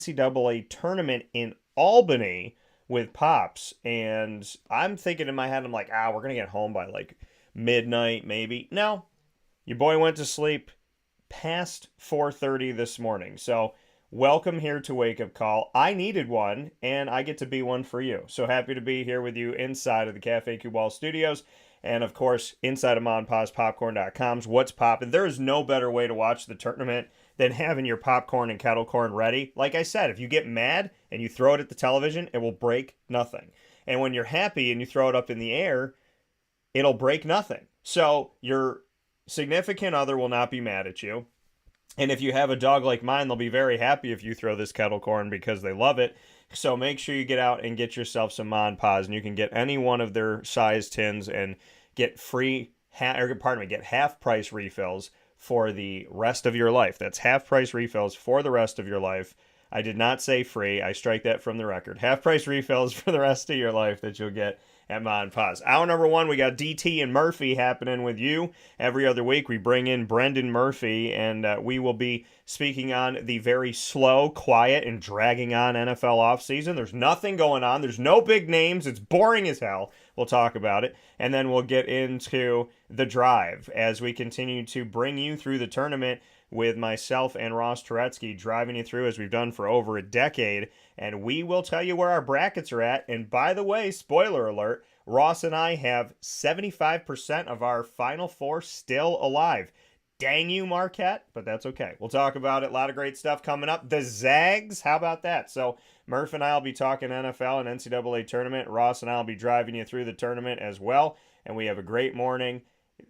NCAA Tournament in Albany with Pops. And I'm thinking in my head, I'm like, we're going to get home by like midnight, maybe. No, your boy went to sleep past 4:30 this morning. So welcome here to Wake Up Call. I needed one, and I get to be one for you. So happy to be here with you inside of the Cafe Cubal Studios. And of course, inside of MonPawsPopcorn.com's What's Poppin'. There is no better way to watch the tournament than having your popcorn and kettle corn ready. Like I said, if you get mad and you throw it at the television, it will break nothing. And when you're happy and you throw it up in the air, it'll break nothing. So your significant other will not be mad at you. And if you have a dog like mine, they'll be very happy if you throw this kettle corn because they love it. So make sure you get out and get yourself some Mon Paws, and you can get any one of their size tins and get get half price refills for the rest of your life. That's half price refills for the rest of your life. I did not say free. I strike that from the record. Half price refills for the rest of your life that you'll get at Mon Paz. Hour number one, we got DT and Murphy happening with you. Every other week, we bring in Brendan Murphy, and we will be speaking on the very slow, quiet, and dragging on NFL offseason. There's nothing going on. There's no big names. It's boring as hell. We'll talk about it. And then we'll get into the drive as we continue to bring you through the tournament with myself and Ross Turetsky driving you through as we've done for over a decade. And we will tell you where our brackets are at. And by the way, spoiler alert, Ross and I have 75% of our Final Four still alive. Dang you, Marquette, but that's okay. We'll talk about it. A lot of great stuff coming up. The Zags, how about that? So Murph and I will be talking NFL and NCAA Tournament. Ross and I will be driving you through the tournament as well. And we have a great morning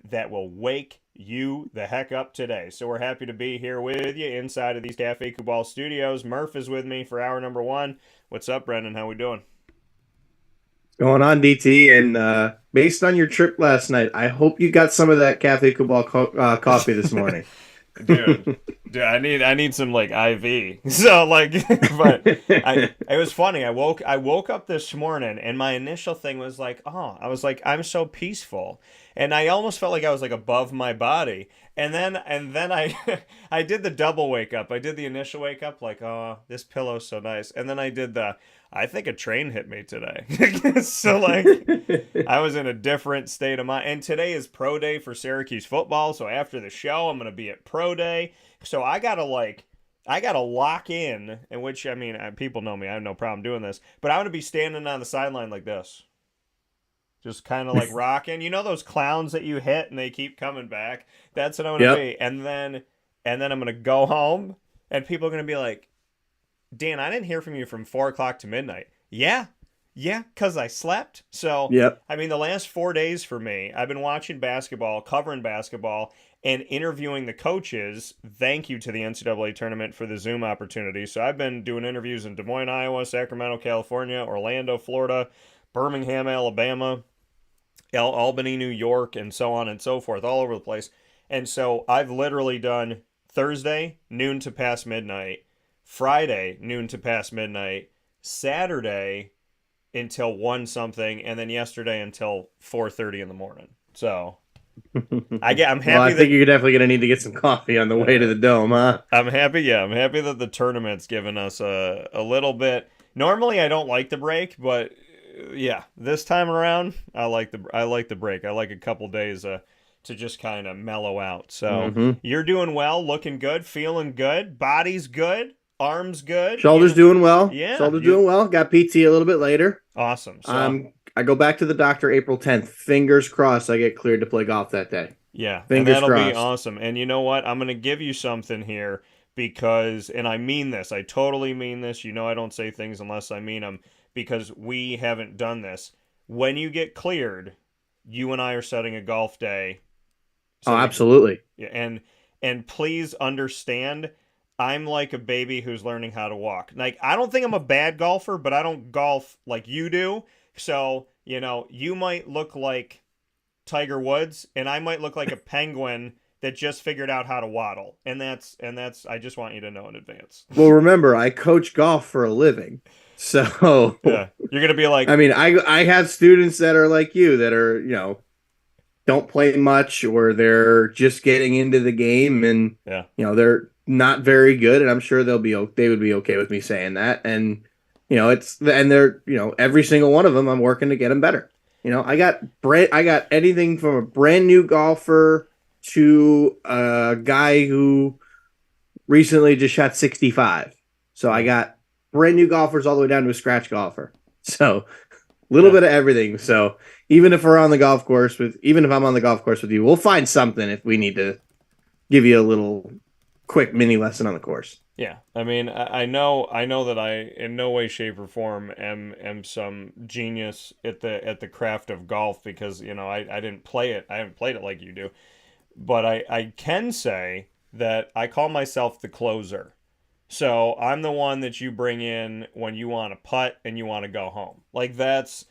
that will wake you the heck up today. So we're happy to be here with you inside of these Cafe Cubal studios. Murph is with me for hour number one. What's up, Brendan? How we doing? Going on, DT, and based on your trip last night, I hope you got some of that Cafe Cubal coffee this morning. dude, dude, I need some like IV. So like, but it was funny. I woke up this morning, and my initial thing was like, I was like, I'm so peaceful, and I almost felt like I was like above my body. And then I I did the double wake up. I did the initial wake up like, this pillow's so nice, and then I think a train hit me today. So like I was in a different state of mind. And today is pro day for Syracuse football. So after the show, I'm gonna be at pro day. So I gotta lock in which I mean people know me. I have no problem doing this, but I'm gonna be standing on the sideline like this. Just kind of like rocking. You know those clowns that you hit and they keep coming back? That's what I'm gonna Yep. be. And then I'm gonna go home and people are gonna be like, Dan, I didn't hear from you from 4 o'clock to midnight. Yeah, because I slept. So, Yep. I mean, the last 4 days for me, I've been watching basketball, covering basketball, and interviewing the coaches. Thank you to the NCAA tournament for the Zoom opportunity. So, I've been doing interviews in Des Moines, Iowa, Sacramento, California, Orlando, Florida, Birmingham, Alabama, Albany, New York, and so on and so forth, all over the place. And so, I've literally done Thursday, noon to past midnight. Friday, noon to past midnight, Saturday until 1 something, and then yesterday until 4:30 in the morning. So I'm Well, I happy think that you're definitely gonna need to get some coffee on the way to the dome, huh? I'm happy. Yeah, I'm happy that the tournament's given us a little bit. Normally, I don't like the break, but yeah, this time around, I like the break. I like a couple days to just kind of mellow out. So Mm-hmm. you're doing well, looking good, feeling good, body's good, arms good. Shoulders doing well. Yeah, Shoulders you doing well. Got PT a little bit later. awesome. So I go back to the doctor April 10th. Fingers crossed I get cleared to play golf that day. yeah, and Fingers that'll be crossed. awesome. And you know what? I'm gonna give you something here because, and I mean this. I totally mean this. You know, I don't say things unless I mean them because we haven't done this. When you get cleared, you and I are setting a golf day Oh, so we can. absolutely. Yeah, and please understand, I'm like a baby who's learning how to walk. Like I don't think I'm a bad golfer, but I don't golf like you do. So, you might look like Tiger Woods and I might look like a penguin that just figured out how to waddle. And that's I just want you to know in advance. Well, remember, I coach golf for a living. So, Yeah. You're going to be like, I mean, I have students that are like you that are, don't play much or they're just getting into the game and Yeah. they're not very good, and I'm sure they would be okay with me saying that. And they're every single one of them I'm working to get them better. I got anything from a brand new golfer to a guy who recently just shot 65. So I got brand new golfers all the way down to a scratch golfer. So a little bit of everything. So even if I'm on the golf course with you, we'll find something if we need to give you a little quick mini lesson on the course. Yeah, I mean, I know that I in no way, shape, or form am some genius at the craft of golf because I didn't play it. I haven't played it like you do, but I can say that I call myself the closer. So I'm the one that you bring in when you want to putt and you want to go home. Like that's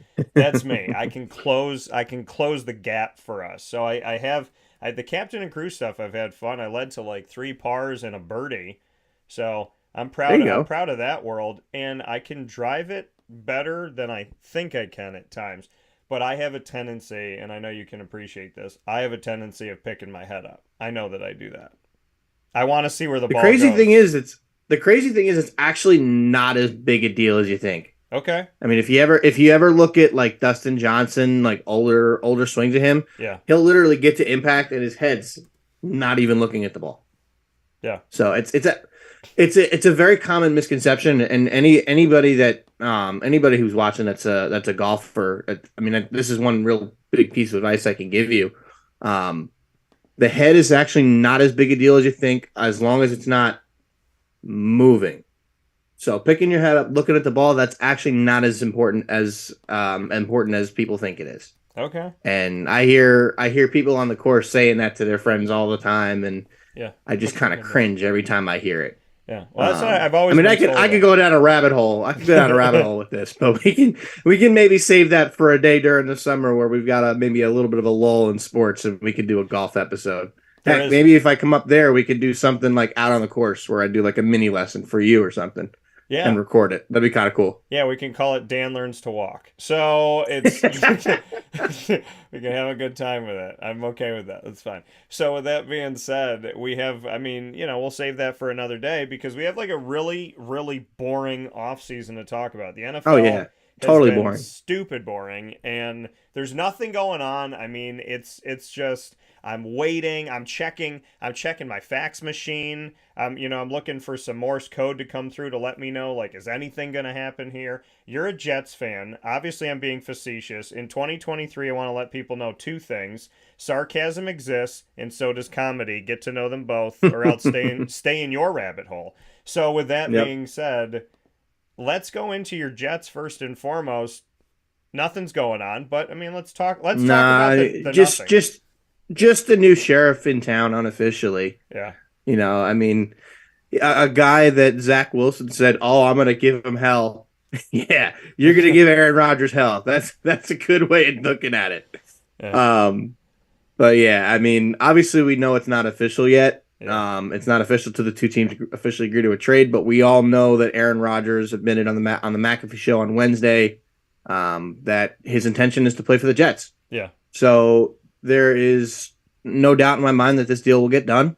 me. I can close the gap for us. So I have the captain and crew stuff. I've had fun. I led to like 3 pars and a birdie. So I'm proud of that world, and I can drive it better than I think I can at times. But I have a tendency, and I know you can appreciate this. I have a tendency of picking my head up. I know that I do that. I want to see where the The ball crazy thing goes. is it's actually not as big a deal as you think. Okay. I mean, if you ever look at like Dustin Johnson, like older swings of him, Yeah. he'll literally get to impact and his head's not even looking at the ball. Yeah. So it's a very common misconception, and anybody who's watching that's a golfer. I mean, this is one real big piece of advice I can give you. The head is actually not as big a deal as you think, as long as it's not moving. So picking your head up, looking at the ball, that's actually not as important as people think it is. Okay. And I hear people on the course saying that to their friends all the time, and Yeah. I just kind of cringe every time I hear it. Yeah. Well, that's what I've always. I mean, been I told could go down a rabbit hole. I could go down a rabbit hole with this, but we can maybe save that for a day during the summer where we've got maybe a little bit of a lull in sports, and we could do a golf episode. Heck, maybe if I come up there, we could do something like out on the course where I do like a mini lesson for you or something. Yeah. And record it. That'd be kind of cool. Yeah, we can call it Dan Learns to Walk. So it's we can have a good time with it. I'm okay with that. That's fine. So with that being said, we have we'll save that for another day because we have like a really, really boring off season to talk about. The NFL Oh yeah. Totally boring. Stupid boring, and there's nothing going on. I mean, it's just I'm waiting. I'm checking my fax machine. I'm looking for some Morse code to come through to let me know, like, is anything going to happen here? You're a Jets fan. Obviously, I'm being facetious. In 2023, I want to let people know 2 things. Sarcasm exists, and so does comedy. Get to know them both, or else stay in your rabbit hole. So with that being said, let's go into your Jets first and foremost. Nothing's going on, but I mean, let's talk about the nothing. Just the new sheriff in town unofficially. Yeah. I mean, a guy that Zach Wilson said, "Oh, I'm going to give him hell." Yeah, you're going to give Aaron Rodgers hell. That's a good way of looking at it. Yeah. But yeah, I mean, obviously we know it's not official yet. Yeah. It's not official to the 2 teams officially agree to a trade, but we all know that Aaron Rodgers admitted on the McAfee show on Wednesday that his intention is to play for the Jets. Yeah. So there is no doubt in my mind that this deal will get done.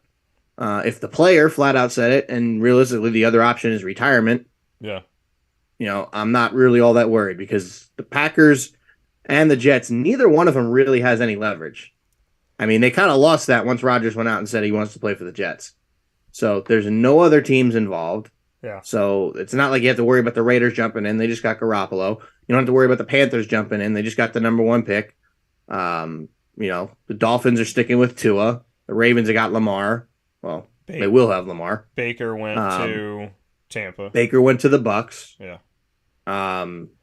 If the player flat out said it, and realistically the other option is retirement. Yeah. I'm not really all that worried because the Packers and the Jets, neither one of them really has any leverage. I mean, they kind of lost that once Rodgers went out and said he wants to play for the Jets. So there's no other teams involved. Yeah. So it's not like you have to worry about the Raiders jumping in. They just got Garoppolo. You don't have to worry about the Panthers jumping in. They just got the number 1 pick. The Dolphins are sticking with Tua. The Ravens have got Lamar. Well, they will have Lamar. Baker went to Tampa. Baker went to the Bucks. Yeah.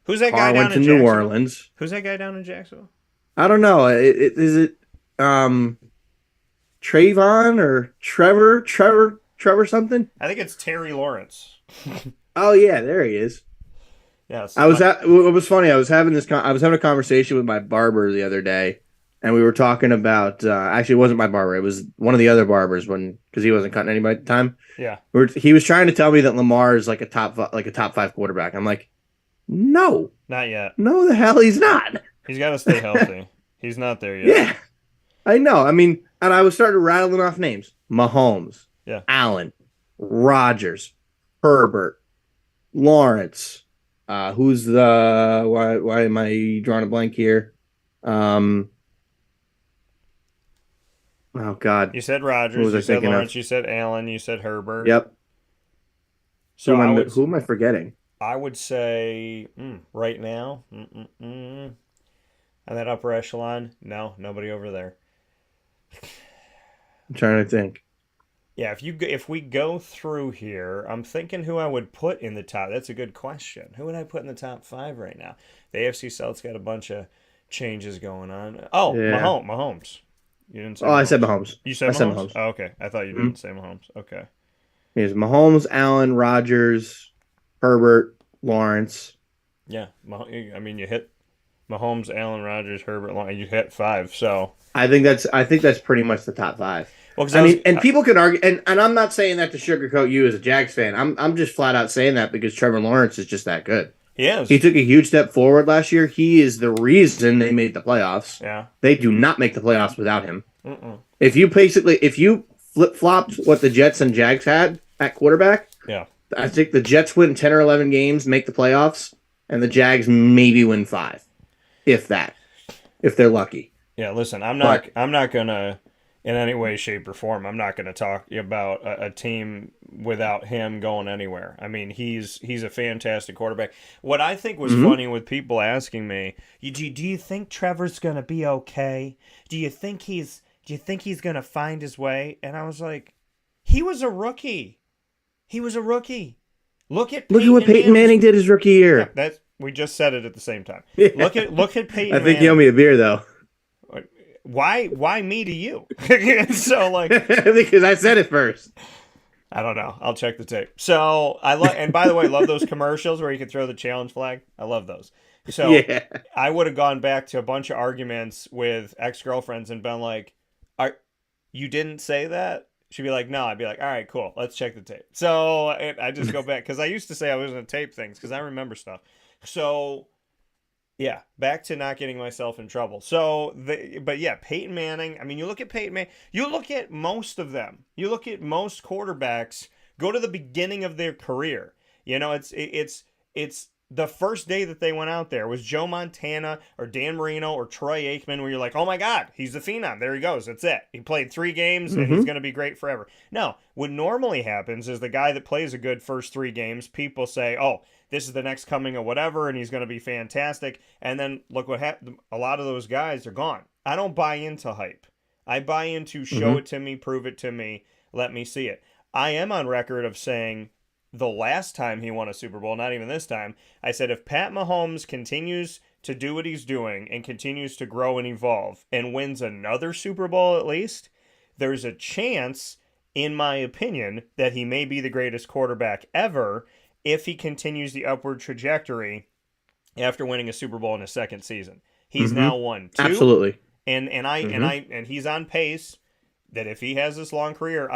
Who's that guy down went to New Orleans. Who's that guy down in Jacksonville? I don't know. Is it Trayvon or Trevor something? I think it's Terry Lawrence. Oh yeah, there he is. Yes. It was funny. I was having a conversation with my barber the other day, and we were talking about. Actually, it wasn't my barber. It was one of the other barbers because he wasn't cutting anybody at the time. Yeah. He was trying to tell me that Lamar is like a top 5 quarterback. I'm like, no, not yet. No, the hell he's not. He's got to stay healthy. He's not there yet. Yeah. I know. I mean, and I was starting rattling off names: Mahomes, Yeah. Allen, Rodgers, Herbert, Lawrence. Who's the why am I drawing a blank here? Um, oh God, You said who Rodgers, was you I said thinking Lawrence, of? you said Allen, you said Herbert. Yep. So Who am I forgetting? I would say right now, and that upper echelon, no, nobody over there. I'm trying to think. Yeah, if we go through here, I'm thinking who I would put in the top. That's a good question. Who would I put in the top five right now? The AFC South's got a bunch of changes going on. Oh, Yeah. Mahomes. You didn't say Oh, I said Mahomes. Mahomes. You said I said Mahomes? Mahomes. Oh, okay. I thought you Mm-hmm. didn't say Mahomes. Okay. Here's Mahomes, Allen, Rodgers, Herbert, Lawrence. Yeah. I mean, you hit Mahomes, Allen, Rodgers, Herbert. You hit five. So, I think that's pretty much the top five. well, because I mean, and people could argue, and I'm not saying that to sugarcoat you as a Jags fan. I'm just flat out saying that because Trevor Lawrence is just that good. he is. He took a huge step forward last year. He is the reason they made the playoffs. Yeah. They do not make the playoffs without him. Mm-mm. If you flip flopped what the Jets and Jags had at quarterback, Yeah. I think the Jets win 10 or 11 games, make the playoffs, and the Jags maybe win 5, if that, if they're lucky. Yeah, listen, But I'm not gonna in any way, shape, or form. I'm not gonna talk about a team without him going anywhere. I mean, he's a fantastic quarterback. What I think was mhm. funny with people asking me, do you think Trevor's gonna be okay? Do you think he's gonna find his way? And I was like, he was a rookie. He was a rookie. Look at Look at what Peyton Peyton Manning. Manning did his rookie Yeah, year. that's we just said it at the same time. Yeah. Look at I Peyton think you owe Manning. me a beer though, Why me to you? So like because I said it first. I don't know. I'll check the tape. So I love, and by the way, love those commercials where you can throw the challenge flag. I love those. So Yeah. I would have gone back to a bunch of arguments with ex girlfriends and been like, "Are you didn't say that?" She'd be like, "No." I'd be like, "All right, cool. Let's check the tape." So I just go back because I used to say I was going to tape things because I remember stuff. So yeah, back to not getting myself in trouble. So, but yeah, Peyton Manning. I mean, you look at Peyton Manning. You look at most of them. You look at most quarterbacks. Go to the beginning of their career. You know, it's the first day that they went out there was Joe Montana or Dan Marino or Troy Aikman, where you're like, oh my God, he's the phenom. There he goes. That's it. He played 3 games and he's Hmm. going to be great forever. No, what normally happens is the guy that plays a good first 3 games, people say, oh, this is the next coming of whatever, and he's going to be fantastic. And then look what happened. A lot of those guys are gone. I don't buy into hype. I buy into show Hmm. it to me, prove it to me, let me see it. I am on record of saying the last time he won a Super Bowl, not even this time, I said if Pat Mahomes continues to do what he's doing and continues to grow and evolve and wins another Super Bowl at least, there's a chance, in my opinion, that he may be the greatest quarterback ever if he continues the upward trajectory after winning a Super Bowl in his second season. He's Hmm. now won 2, Absolutely. and Hmm. he's on pace that if he has this long career,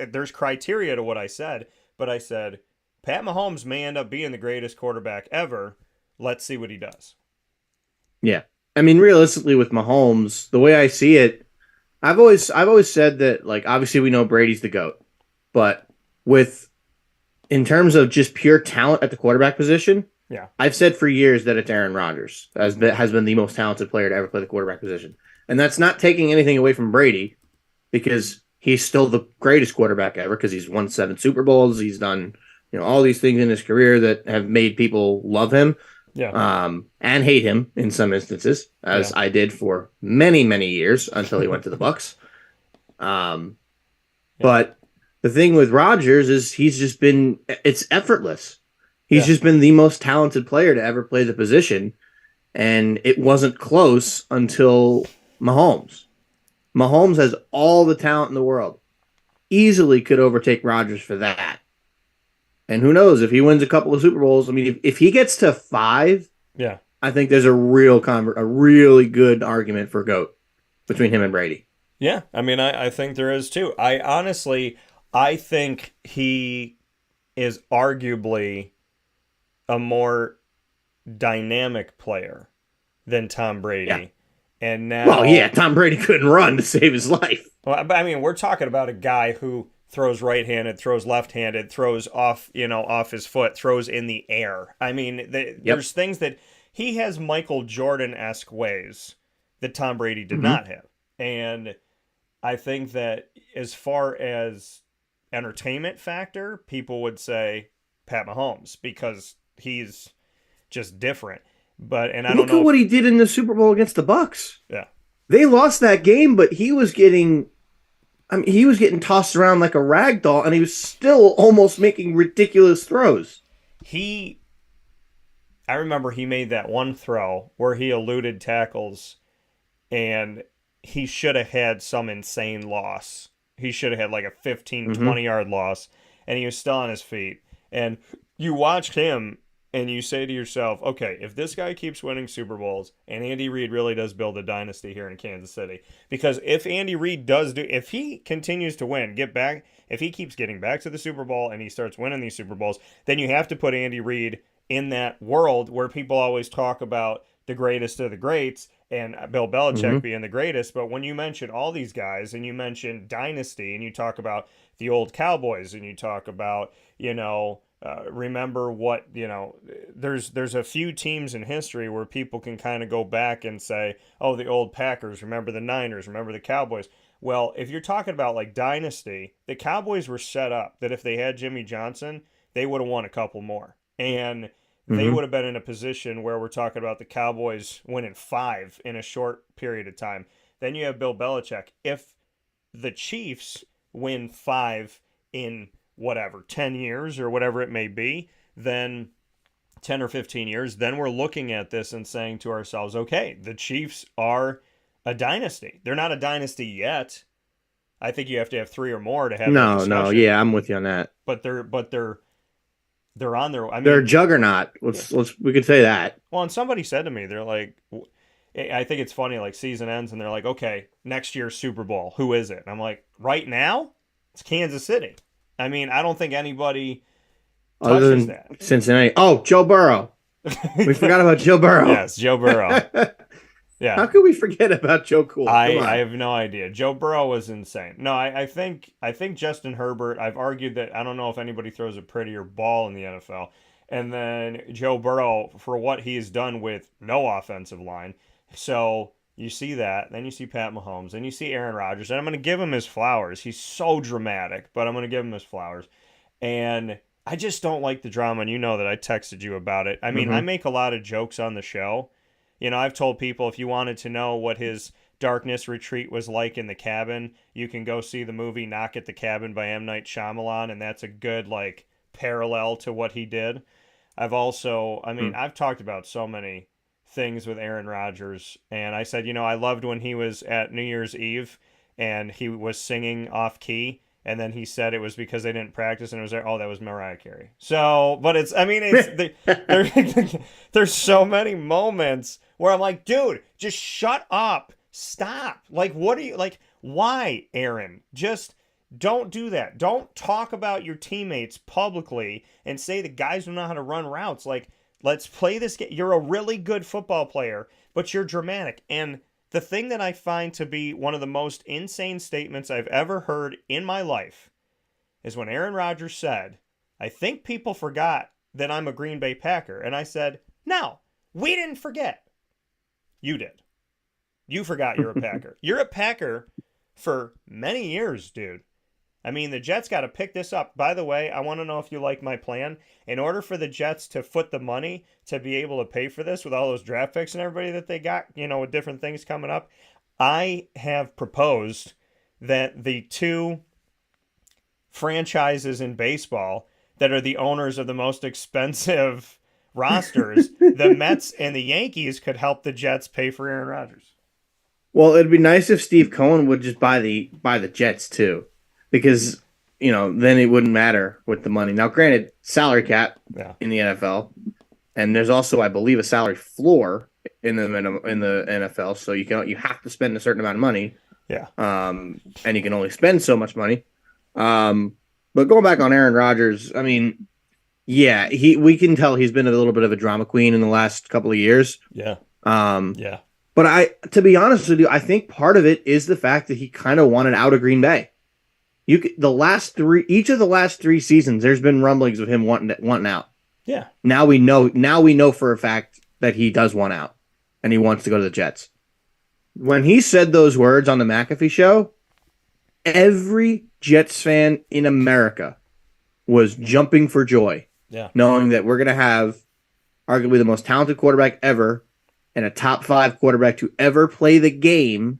there's criteria to what I said, but I said Pat Mahomes may end up being the greatest quarterback ever. Let's see what he does. Yeah. I mean, realistically, with Mahomes, the way I see it, I've always said that, like, obviously we know Brady's the GOAT, but with in terms of just pure talent at the quarterback position, Yeah. I've said for years that it's Aaron Rodgers has been the most talented player to ever play the quarterback position, and that's not taking anything away from Brady because he's still the greatest quarterback ever because he's won 7 Super Bowls, he's done all these things in his career that have made people love him, Yeah. and hate him in some instances, Yeah. as I did for many many years until he went to the Bucks. Um, Yeah. but the thing with Rodgers is it's effortless. He's Yeah. just been the most talented player to ever play the position. And it wasn't close until Mahomes. Mahomes has all the talent in the world. Easily could overtake Rodgers for that. And who knows if he wins a couple of Super Bowls? I mean, if he gets to 5, Yeah. I think there's a really good argument for GOAT between him and Brady. Yeah. I mean, I think there is too. I think he is arguably a more dynamic player than Tom Yeah. Brady. And Well, yeah, now, Tom Brady couldn't run to save his life. well, but I mean, we're talking about a guy who throws right-handed, throws left-handed, throws off, off his foot, throws in the air. I mean, Yep. there's things that he has Michael Jordan-esque ways that Tom Brady did Hmm. not have. And I think that as far as entertainment factor, people would say Pat Mahomes because he's just different. But and I don't Look at know what if he did in the Super Bowl against the Bucks. yeah. They lost that game, but he was getting. I mean, he was getting tossed around like a rag doll, and he was still almost making ridiculous throws. He I remember he made that one throw where he eluded tackles and he should have had some insane loss. He should have had like a 15, Hmm. 20 yard loss and he was still on his feet. And you watched him and you say to yourself, okay, if this guy keeps winning Super Bowls and Andy Reid really does build a dynasty here in Kansas City, because if Andy Reid if he continues to win, if he keeps getting back to the Super Bowl and he starts winning these Super Bowls, then you have to put Andy Reid in that world where people always talk about the greatest of the greats and Bill Belichick Hmm. being the greatest. But when you mention all these guys and you mention dynasty and you talk about the old Cowboys and you talk about, remember what, there's a few teams in history where people can kind of go back and say, oh, the old Packers, remember the Niners, remember the Cowboys. Well, if you're talking about like dynasty, the Cowboys were set up that if they had Jimmy Johnson, they would have won a couple more. And they Hmm. would have been in a position where we're talking about the Cowboys winning five in a short period of time. Then you have Bill Belichick. If the Chiefs win five in whatever, 10 years or whatever it may be, then 10 or 15 years, then we're looking at this and saying to ourselves, okay, the Chiefs are a dynasty. They're not a dynasty yet. I think you have to have three or more to have that No, no, discussion, yeah, I'm with you on that. but they're on their I They're a mean, juggernaut. yeah. Let's we could say that. Well, and somebody said to me, they're like, I think it's funny, like season ends and they're like, okay, next year's Super Bowl, who is it? And I'm like, right now, it's Kansas City. I mean, I don't think anybody Other touches than that. Cincinnati. Oh, Joe Burrow. We forgot about Joe Burrow. Yes, Joe Burrow. How Yeah. could we forget about Joe Cool? Come I on. have no idea. Joe Burrow was insane. No, I think Justin Herbert. I've argued that I don't know if anybody throws a prettier ball in the NFL. And then Joe Burrow for what he's done with no offensive line. So you see that. Then you see Pat Mahomes. Then you see Aaron Rodgers. And I'm going to give him his flowers. He's so dramatic, but I'm going to give him his flowers. And I just don't like the drama. And you know that I texted you about it. I mean, I Hmm. make a lot of jokes on the show. I've told people if you wanted to know what his darkness retreat was like in the cabin, you can go see the movie Knock at the Cabin by M. Night Shyamalan, and that's a good, like, parallel to what he did. I've talked about so many things with Aaron Rodgers, and I said, I loved when he was at New Year's Eve and he was singing off key. And then he said it was because they didn't practice, and it was there. Oh, that was Mariah Carey. So, but there's so many moments where I'm like, dude, just shut up, stop. Like, what are you like? Why, Aaron? Just don't do that. Don't talk about your teammates publicly and say the guys don't know how to run routes. Like, let's play this game. You're a really good football player, but you're dramatic. And the thing that I find to be one of the most insane statements I've ever heard in my life is when Aaron Rodgers said, I think people forgot that I'm a Green Bay Packer. And I said, no, we didn't forget. You did. You forgot you're a Packer. You're a Packer for many years, dude. I mean, the Jets got to pick this up. By the way, I want to know if you like my plan. In order for the Jets to foot the money to be able to pay for this with all those draft picks and everybody that they got, with different things coming up, I have proposed that the two franchises in baseball that are the owners of the most expensive rosters, the Mets and the Yankees, could help the Jets pay for Aaron Rodgers. Well, it'd be nice if Steve Cohen would just buy the Jets too, because then it wouldn't matter with the money. Now, granted, salary cap Yeah. in the NFL, and there's also, I believe, a salary floor in the NFL, so you have to spend a certain amount of money, Yeah. and you can only spend so much money. But going back on Aaron Rodgers, I mean, yeah, we can tell he's been a little bit of a drama queen in the last couple of years. Yeah. Um, Yeah. But to be honest with you, I think part of it is the fact that he kind of wanted out of Green Bay. Each of the last 3 seasons, there's been rumblings of him wanting out. Yeah. Now we know for a fact that he does want out, and he wants to go to the Jets. When he said those words on the McAfee show, every Jets fan in America was jumping for joy, knowing that we're going to have arguably the most talented quarterback ever and a top 5 quarterback to ever play the game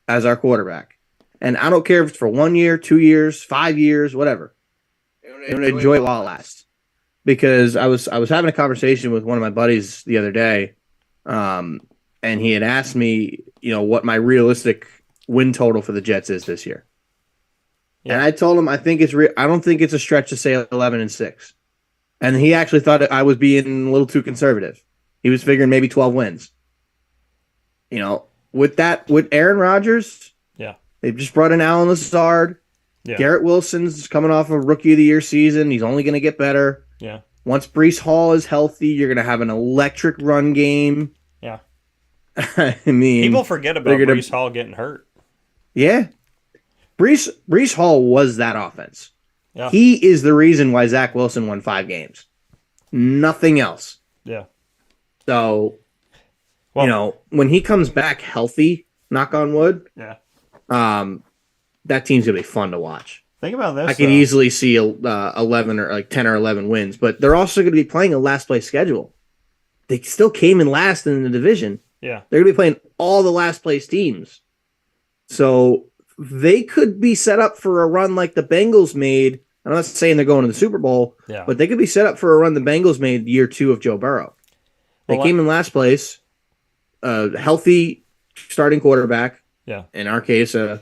as our quarterback. And I don't care if it's for 1 year, 2 years, 5 years, whatever. Enjoy it while it lasts. Because I was having a conversation with one of my buddies the other day, and he had asked me, what my realistic win total for the Jets is this year. Yeah. And I told him I don't think it's a stretch to say 11-6. And he actually thought that I was being a little too conservative. He was figuring maybe 12 wins. With Aaron Rodgers, they've just brought in Allen Lazard. Yeah. Garrett Wilson's coming off a Rookie of the Year season. He's only going to get better. Yeah. Once Breece Hall is healthy, you're going to have an electric run game. Yeah. I mean, people forget about Breece Hall getting hurt. Yeah. Breece Hall was that offense. Yeah. He is the reason why Zach Wilson won 5 games. Nothing else. Yeah. So, when he comes back healthy, knock on wood, that team's going to be fun to watch. Think about this. I can easily see 11 or 10 or 11 wins, but they're also going to be playing a last place schedule. They still came in last in the division. Yeah. They're going to be playing all the last place teams. So they could be set up for a run like the Bengals made. I'm not saying they're going to the Super Bowl, but they could be set up for a run the Bengals made year 2 of Joe Burrow. They came in last place, healthy starting quarterback. Yeah. In our case, one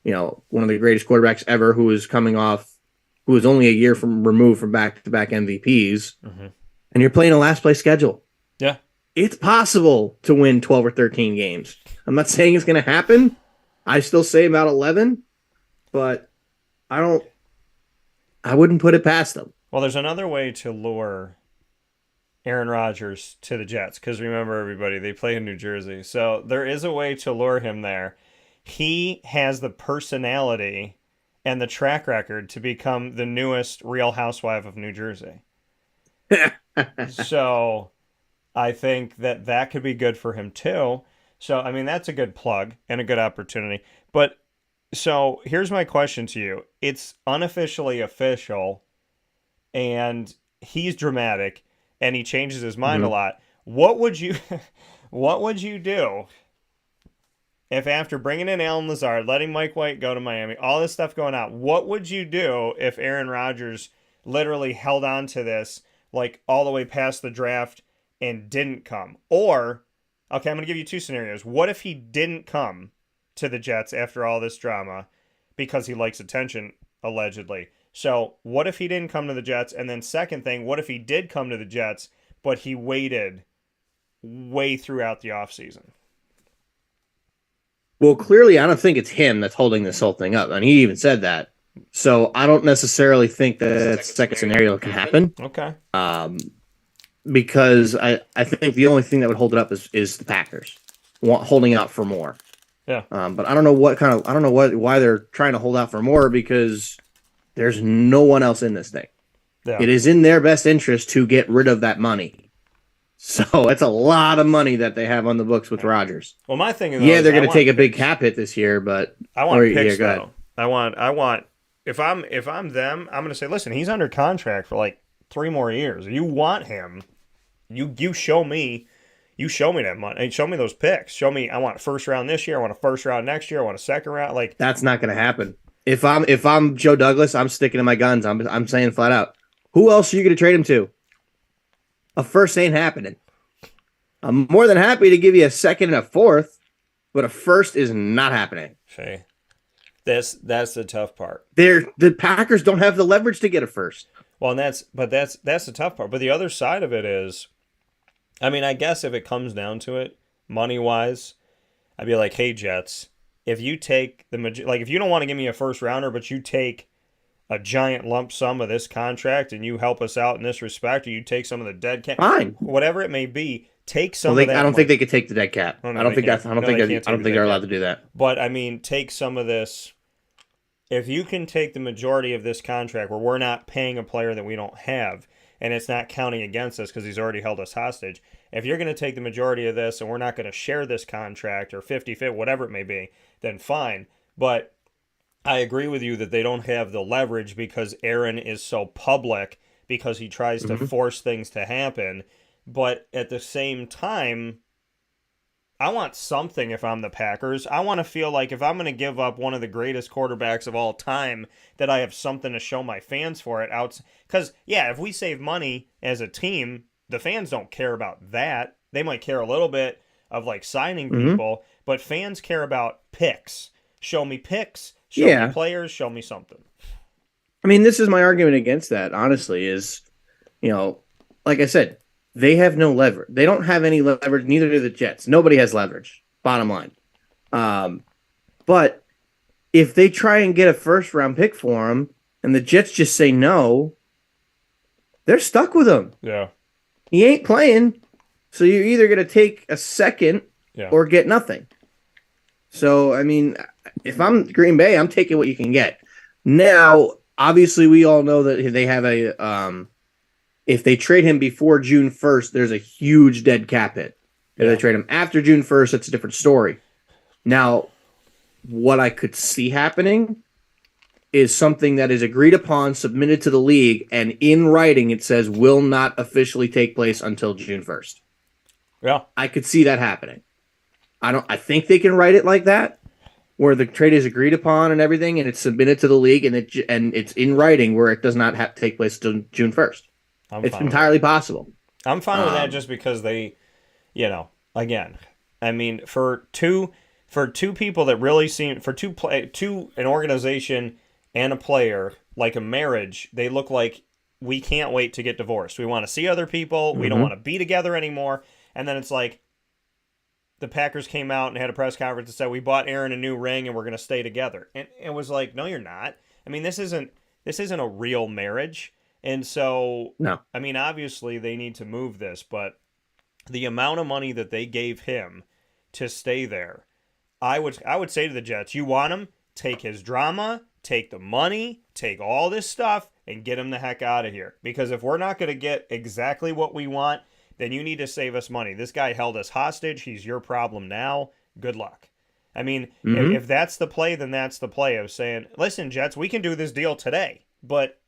of the greatest quarterbacks ever who was only a year removed from back-to-back MVPs, and you're playing a last-place schedule. Yeah. It's possible to win 12 or 13 games. I'm not saying it's going to happen. I still say about 11, but I wouldn't put it past them. Well, there's another way to lure Aaron Rodgers to the Jets, because remember, everybody, they play in New Jersey. So there is a way to lure him there. He has the personality and the track record to become the newest Real Housewife of New Jersey. So I think that could be good for him too. So, I mean, that's a good plug and a good opportunity. But so here's my question to you. It's unofficially official, and he's dramatic, and he changes his mind a lot. What would you do if, after bringing in Allen Lazard, letting Mike White go to Miami, all this stuff going on, what would you do if Aaron Rodgers literally held on to this all the way past the draft and didn't come? Or, okay, I'm going to give you 2 scenarios. What if he didn't come to the Jets after all this drama because he likes attention, allegedly? So what if he didn't come to the Jets? And then second thing, what if he did come to the Jets, but he waited way throughout the offseason? Well, clearly, I don't think it's him that's holding this whole thing up. And he even said that. So I don't necessarily think that second scenario can happen. Okay. Because I think the only thing that would hold it up is the Packers holding out for more. Yeah. But I don't know why they're trying to hold out for more, because there's no one else in this thing. Yeah. It is in their best interest to get rid of that money. So it's a lot of money that they have on the books with Rodgers. Well, my thing is, they're going to take a big cap hit this year, but I want picks though. I want if I'm them, I'm going to say, listen, he's under contract for 3 more years. You want him? You show me. You show me that money. Show me those picks. Show me. I want a first round this year. I want a first round next year. I want a second round. That's not going to happen. If I'm Joe Douglas, I'm sticking to my guns. I'm saying flat out. Who else are you going to trade him to? A first ain't happening. I'm more than happy to give you a second and a fourth, but a first is not happening. Okay. That's the tough part. The Packers don't have the leverage to get a first. Well, and that's the tough part. But the other side of it is, I mean, I guess if it comes down to it, money-wise, I'd be like, hey, Jets, if you take if you don't want to give me a first rounder, but you take a giant lump sum of this contract and you help us out in this respect, or you take some of the dead cap, fine, whatever it may be, take Well, some of I that don't think money. they could take the dead cap. Oh, I no, don't they think can't. that's. I don't No, think. they can't I take don't the think dead they're cap. allowed to do that. But, I mean, take some of this. If you can take the majority of this contract where we're not paying a player that we don't have, and it's not counting against us because he's already held us hostage, if you're going to take the majority of this and we're not going to share this contract or 50-50, whatever it may be, then fine. But I agree with you that they don't have the leverage because Aaron is so public because he tries to Hmm. force things to happen. But at the same time, I want something if I'm the Packers. I want to feel like if I'm going to give up one of the greatest quarterbacks of all time, that I have something to show my fans for it. Out because yeah, if we save money as a team, the fans don't care about that. They might care a little bit of like signing Hmm. people, but fans care about picks. Show me picks. Show me Yeah. players. Show me something. I mean, this is my argument against that. Honestly, is you know, like I said, they have no leverage. They don't have any leverage. Neither do the Jets. Nobody has leverage. Bottom line. Um, but if they try and get a first round pick for him, and the Jets just say no, they're stuck with him. Yeah. He ain't playing. So you're either going to take a second Yeah. or get nothing. So, I mean, if I'm Green Bay, I'm taking what you can get. Now, obviously, we all know that they have if they trade him before June 1st, there's a huge dead cap hit. If they trade him after June 1st, it's a different story. Now, what I could see happening is something that is agreed upon, submitted to the league, and in writing it says will not officially take place until June 1st. Yeah. I could see that happening. I think they can write it like that, where the trade is agreed upon and everything, and it's submitted to the league, and it's in writing where it does not have to take place until June 1st. I'm It's fine with that. entirely possible. I'm fine with that Um, just because they, again, I mean, for two people that really seem for two an organization and a player like a marriage, they look like we can't wait to get divorced. We want to see other people. We don't mhm. want to be together anymore. And then it's like the Packers came out and had a press conference and said we bought Aaron a new ring and we're going to stay together. And it was like, no, you're not. I mean, this isn't a real marriage. And so, No. I mean, obviously they need to move this, but the amount of money that they gave him to stay there, I would say to the Jets, you want him, take his drama, take the money, take all this stuff, and get him the heck out of here. Because if we're not going to get exactly what we want, then you need to save us money. This guy held us hostage. He's your problem now. Good luck. I mean, Hmm. if that's the play, then that's the play of saying, listen, Jets, we can do this deal today, but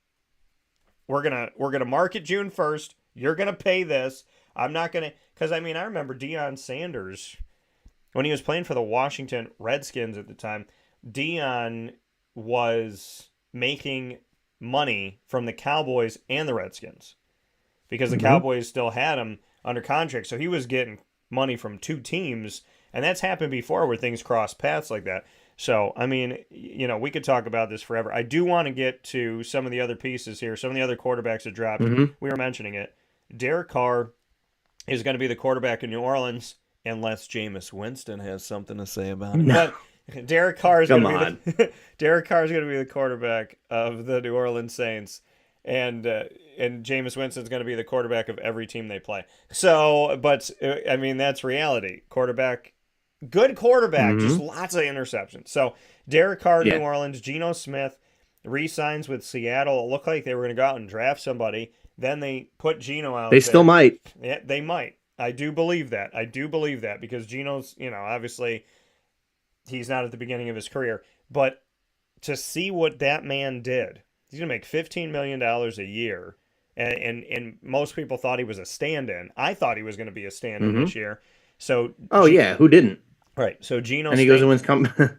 we're gonna mark it June 1st. You're gonna pay this. I'm not gonna because I mean I remember Deion Sanders when he was playing for the Washington Redskins at the time. Deion was making money from the Cowboys and the Redskins because the Hmm. Cowboys still had him under contract. So he was getting money from two teams, and that's happened before where things cross paths like that. So, I mean, we could talk about this forever. I do want to get to some of the other pieces here, some of the other quarterbacks that dropped. Hmm. We were mentioning it. Derek Carr is going to be the quarterback in New Orleans unless Jameis Winston has something to say about it. No. But Derek Carr is going Come to on. be Derek Carr is going to be the quarterback of the New Orleans Saints, and Jameis Winston's going to be the quarterback of every team they play. So, but I mean that's reality. Good quarterback, just Hmm. lots of interceptions. So Derek Carr, New Yeah. Orleans, Geno Smith re-signs with Seattle. It looked like they were going to go out and draft somebody. Then they put Geno They out still there. might. Yeah, they might. I do believe that. I do believe that because Geno's, obviously he's not at the beginning of his career, but to see what that man did, he's gonna make $15 million a year, and most people thought he was a stand-in. I thought he was going to be a stand-in Hmm. this year. So, Oh yeah, who didn't? right. So Geno And he goes staying, and wins.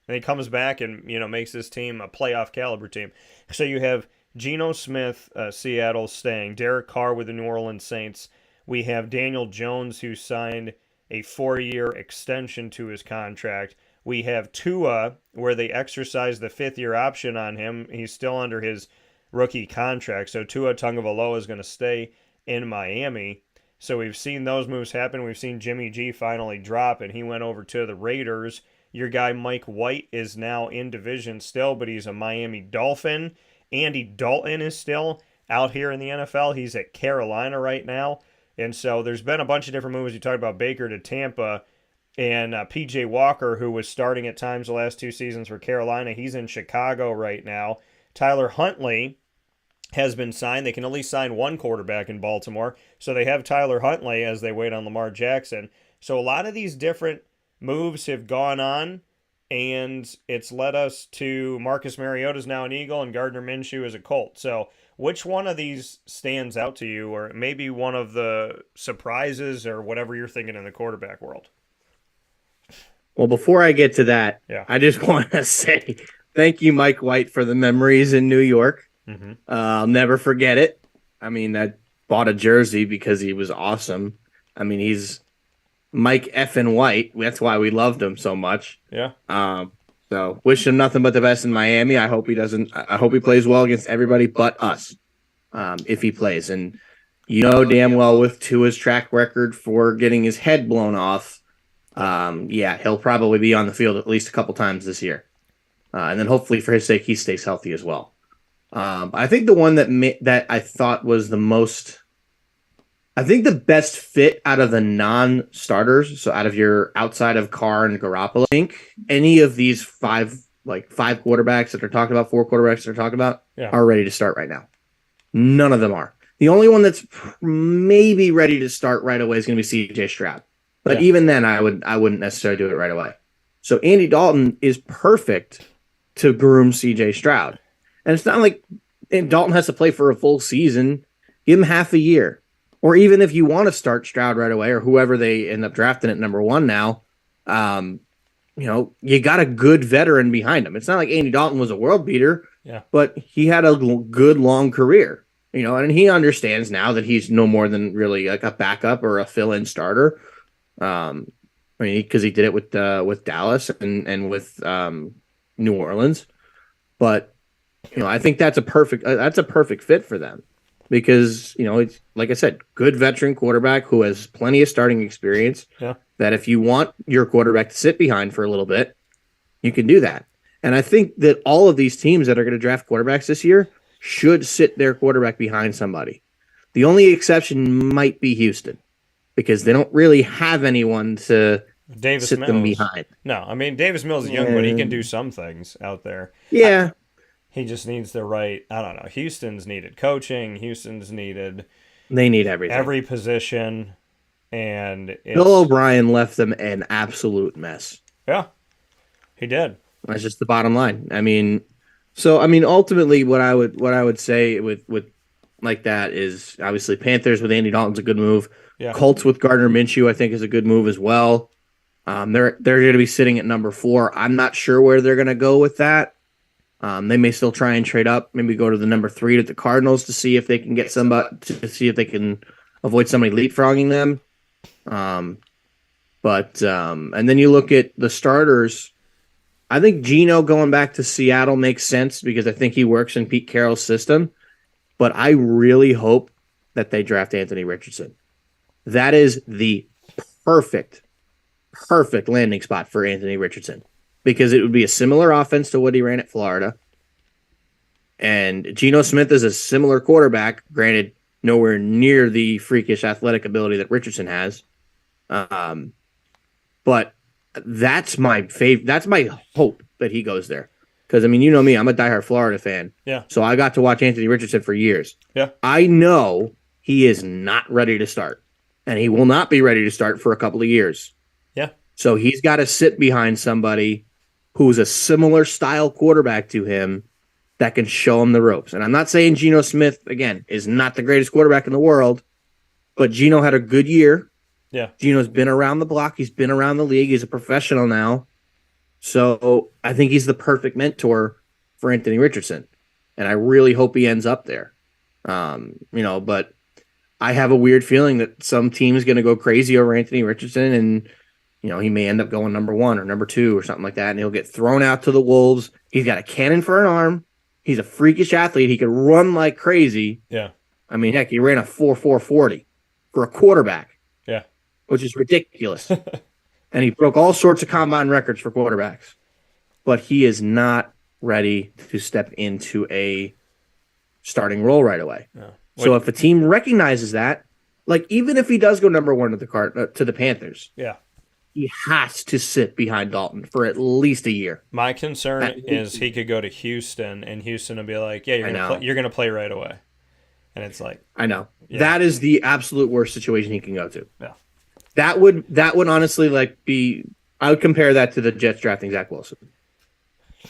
and he comes back and makes this team a playoff caliber team. So you have Geno Smith, Seattle staying, Derek Carr with the New Orleans Saints. We have Daniel Jones who signed a 4-year extension to his contract. We have Tua where they exercised the 5th-year option on him. He's still under his rookie contract. So Tua Tagovailoa is going to stay in Miami. So we've seen those moves happen. We've seen Jimmy G finally drop, and he went over to the Raiders. Your guy Mike White is now in division still, but he's a Miami Dolphin. Andy Dalton is still out here in the NFL. He's at Carolina right now. And so there's been a bunch of different moves. You talked about Baker to Tampa, and PJ Walker, who was starting at times the last 2 seasons for Carolina. He's in Chicago right now. Tyler Huntley has been signed. They can at least sign one quarterback in Baltimore. So they have Tyler Huntley as they wait on Lamar Jackson. So a lot of these different moves have gone on, and it's led us to Marcus Mariota's now an Eagle and Gardner Minshew is a Colt. So which one of these stands out to you, or maybe one of the surprises or whatever you're thinking in the quarterback world? Well, before I get to that, Yeah. I just want to say thank you, Mike White, for the memories in New York. Mm-hmm. I'll never forget it. I mean, I bought a jersey because he was awesome. I mean, he's Mike effing White. That's why we loved him so much. Yeah. So wish him nothing but the best in Miami. I hope he doesn't. I hope he plays well against everybody but us. If he plays, and you know damn well with Tua's track record for getting his head blown off. Yeah, he'll probably be on the field at least a couple times this year. And then hopefully for his sake, he stays healthy as well. I think the one that I thought was the most, I think the best fit out of the non-starters, so out of your outside of Carr and Garoppolo, I think any of these five quarterbacks that are talked about, 4 quarterbacks that are talked about, are ready to start right now. None of them are. The only one that's maybe ready to start right away is going to be C.J. Stroud. But even then, I wouldn't necessarily do it right away. So Andy Dalton is perfect to groom C.J. Stroud. And it's not like Dalton has to play for a full season. Give him half a year. Or even if you want to start Stroud right away or whoever they end up drafting at number 1 now, you got a good veteran behind him. It's not like Andy Dalton was a world beater, but he had a good, long career. And he understands now that he's no more than really like a backup or a fill-in starter. Because he did it with Dallas and with New Orleans. But I think that's a perfect fit for them because it's like I said, good veteran quarterback who has plenty of starting experience. Yeah. That if you want your quarterback to sit behind for a little bit, you can do that. And I think that all of these teams that are going to draft quarterbacks this year should sit their quarterback behind somebody. The only exception might be Houston because they don't really have anyone to sit them behind. No, I mean, Davis Mills is young, but he can do some things out there. Yeah. He just needs the right, I don't know. Houston's needed coaching. They need everything. Every position. And Bill O'Brien left them an absolute mess. Yeah, he did. That's just the bottom line. Ultimately what I would say with like that is obviously Panthers with Andy Dalton's a good move. Yeah. Colts with Gardner Minshew I think is a good move as well. They're going to be sitting at number 4. I'm not sure where they're going to go with that. They may still try and trade up, maybe go to the number 3 to the Cardinals to see if they can get somebody to see if they can avoid somebody leapfrogging them. And then you look at the starters. I think Geno going back to Seattle makes sense because I think he works in Pete Carroll's system. But I really hope that they draft Anthony Richardson. That is the perfect landing spot for Anthony Richardson because it would be a similar offense to what he ran at Florida. And Geno Smith is a similar quarterback, granted nowhere near the freakish athletic ability that Richardson has. But that's my that's my hope that he goes there. Because, you know me, I'm a diehard Florida fan. Yeah. So I got to watch Anthony Richardson for years. Yeah. I know he is not ready to start. And he will not be ready to start for a couple of years. Yeah. So he's got to sit behind somebody who's a similar style quarterback to him that can show him the ropes. And I'm not saying Geno Smith, again, is not the greatest quarterback in the world, but Geno had a good year. Yeah. Geno's been around the block. He's been around the league. He's a professional now. So I think he's the perfect mentor for Anthony Richardson. And I really hope he ends up there. But I have a weird feeling that some team is going to go crazy over Anthony Richardson and, he may end up going number 1 or number 2 or something like that. And he'll get thrown out to the Wolves. He's got a cannon for an arm. He's a freakish athlete. He can run like crazy. Yeah. Heck, he ran a 4.4 40 for a quarterback. Yeah. Which is ridiculous. And he broke all sorts of combine records for quarterbacks. But he is not ready to step into a starting role right away. No. So if a team recognizes that, like even if he does go number one to the Panthers, Yeah. he has to sit behind Dalton for at least a year. My concern At is least a he year. could go to Houston, and Houston will be like, "Yeah, I know. you're gonna play right away," and it's like, I know. yeah, That is the absolute worst situation he can go to. yeah. That would honestly like be. I would compare that to the Jets drafting Zach Wilson.